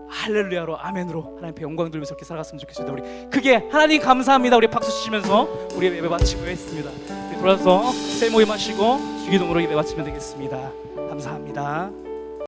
할렐루야로 아멘으로 하나님 앞에 영광 돌리면서 이렇게 살아갔으면 좋겠습니다. 우리 크게 하나님 감사합니다. 우리 박수 치시면서 우리 예배 마치고 했습니다. 돌아서 셀 모임 하시고 주기도문으로 예배 마치면 되겠습니다. 감사합니다.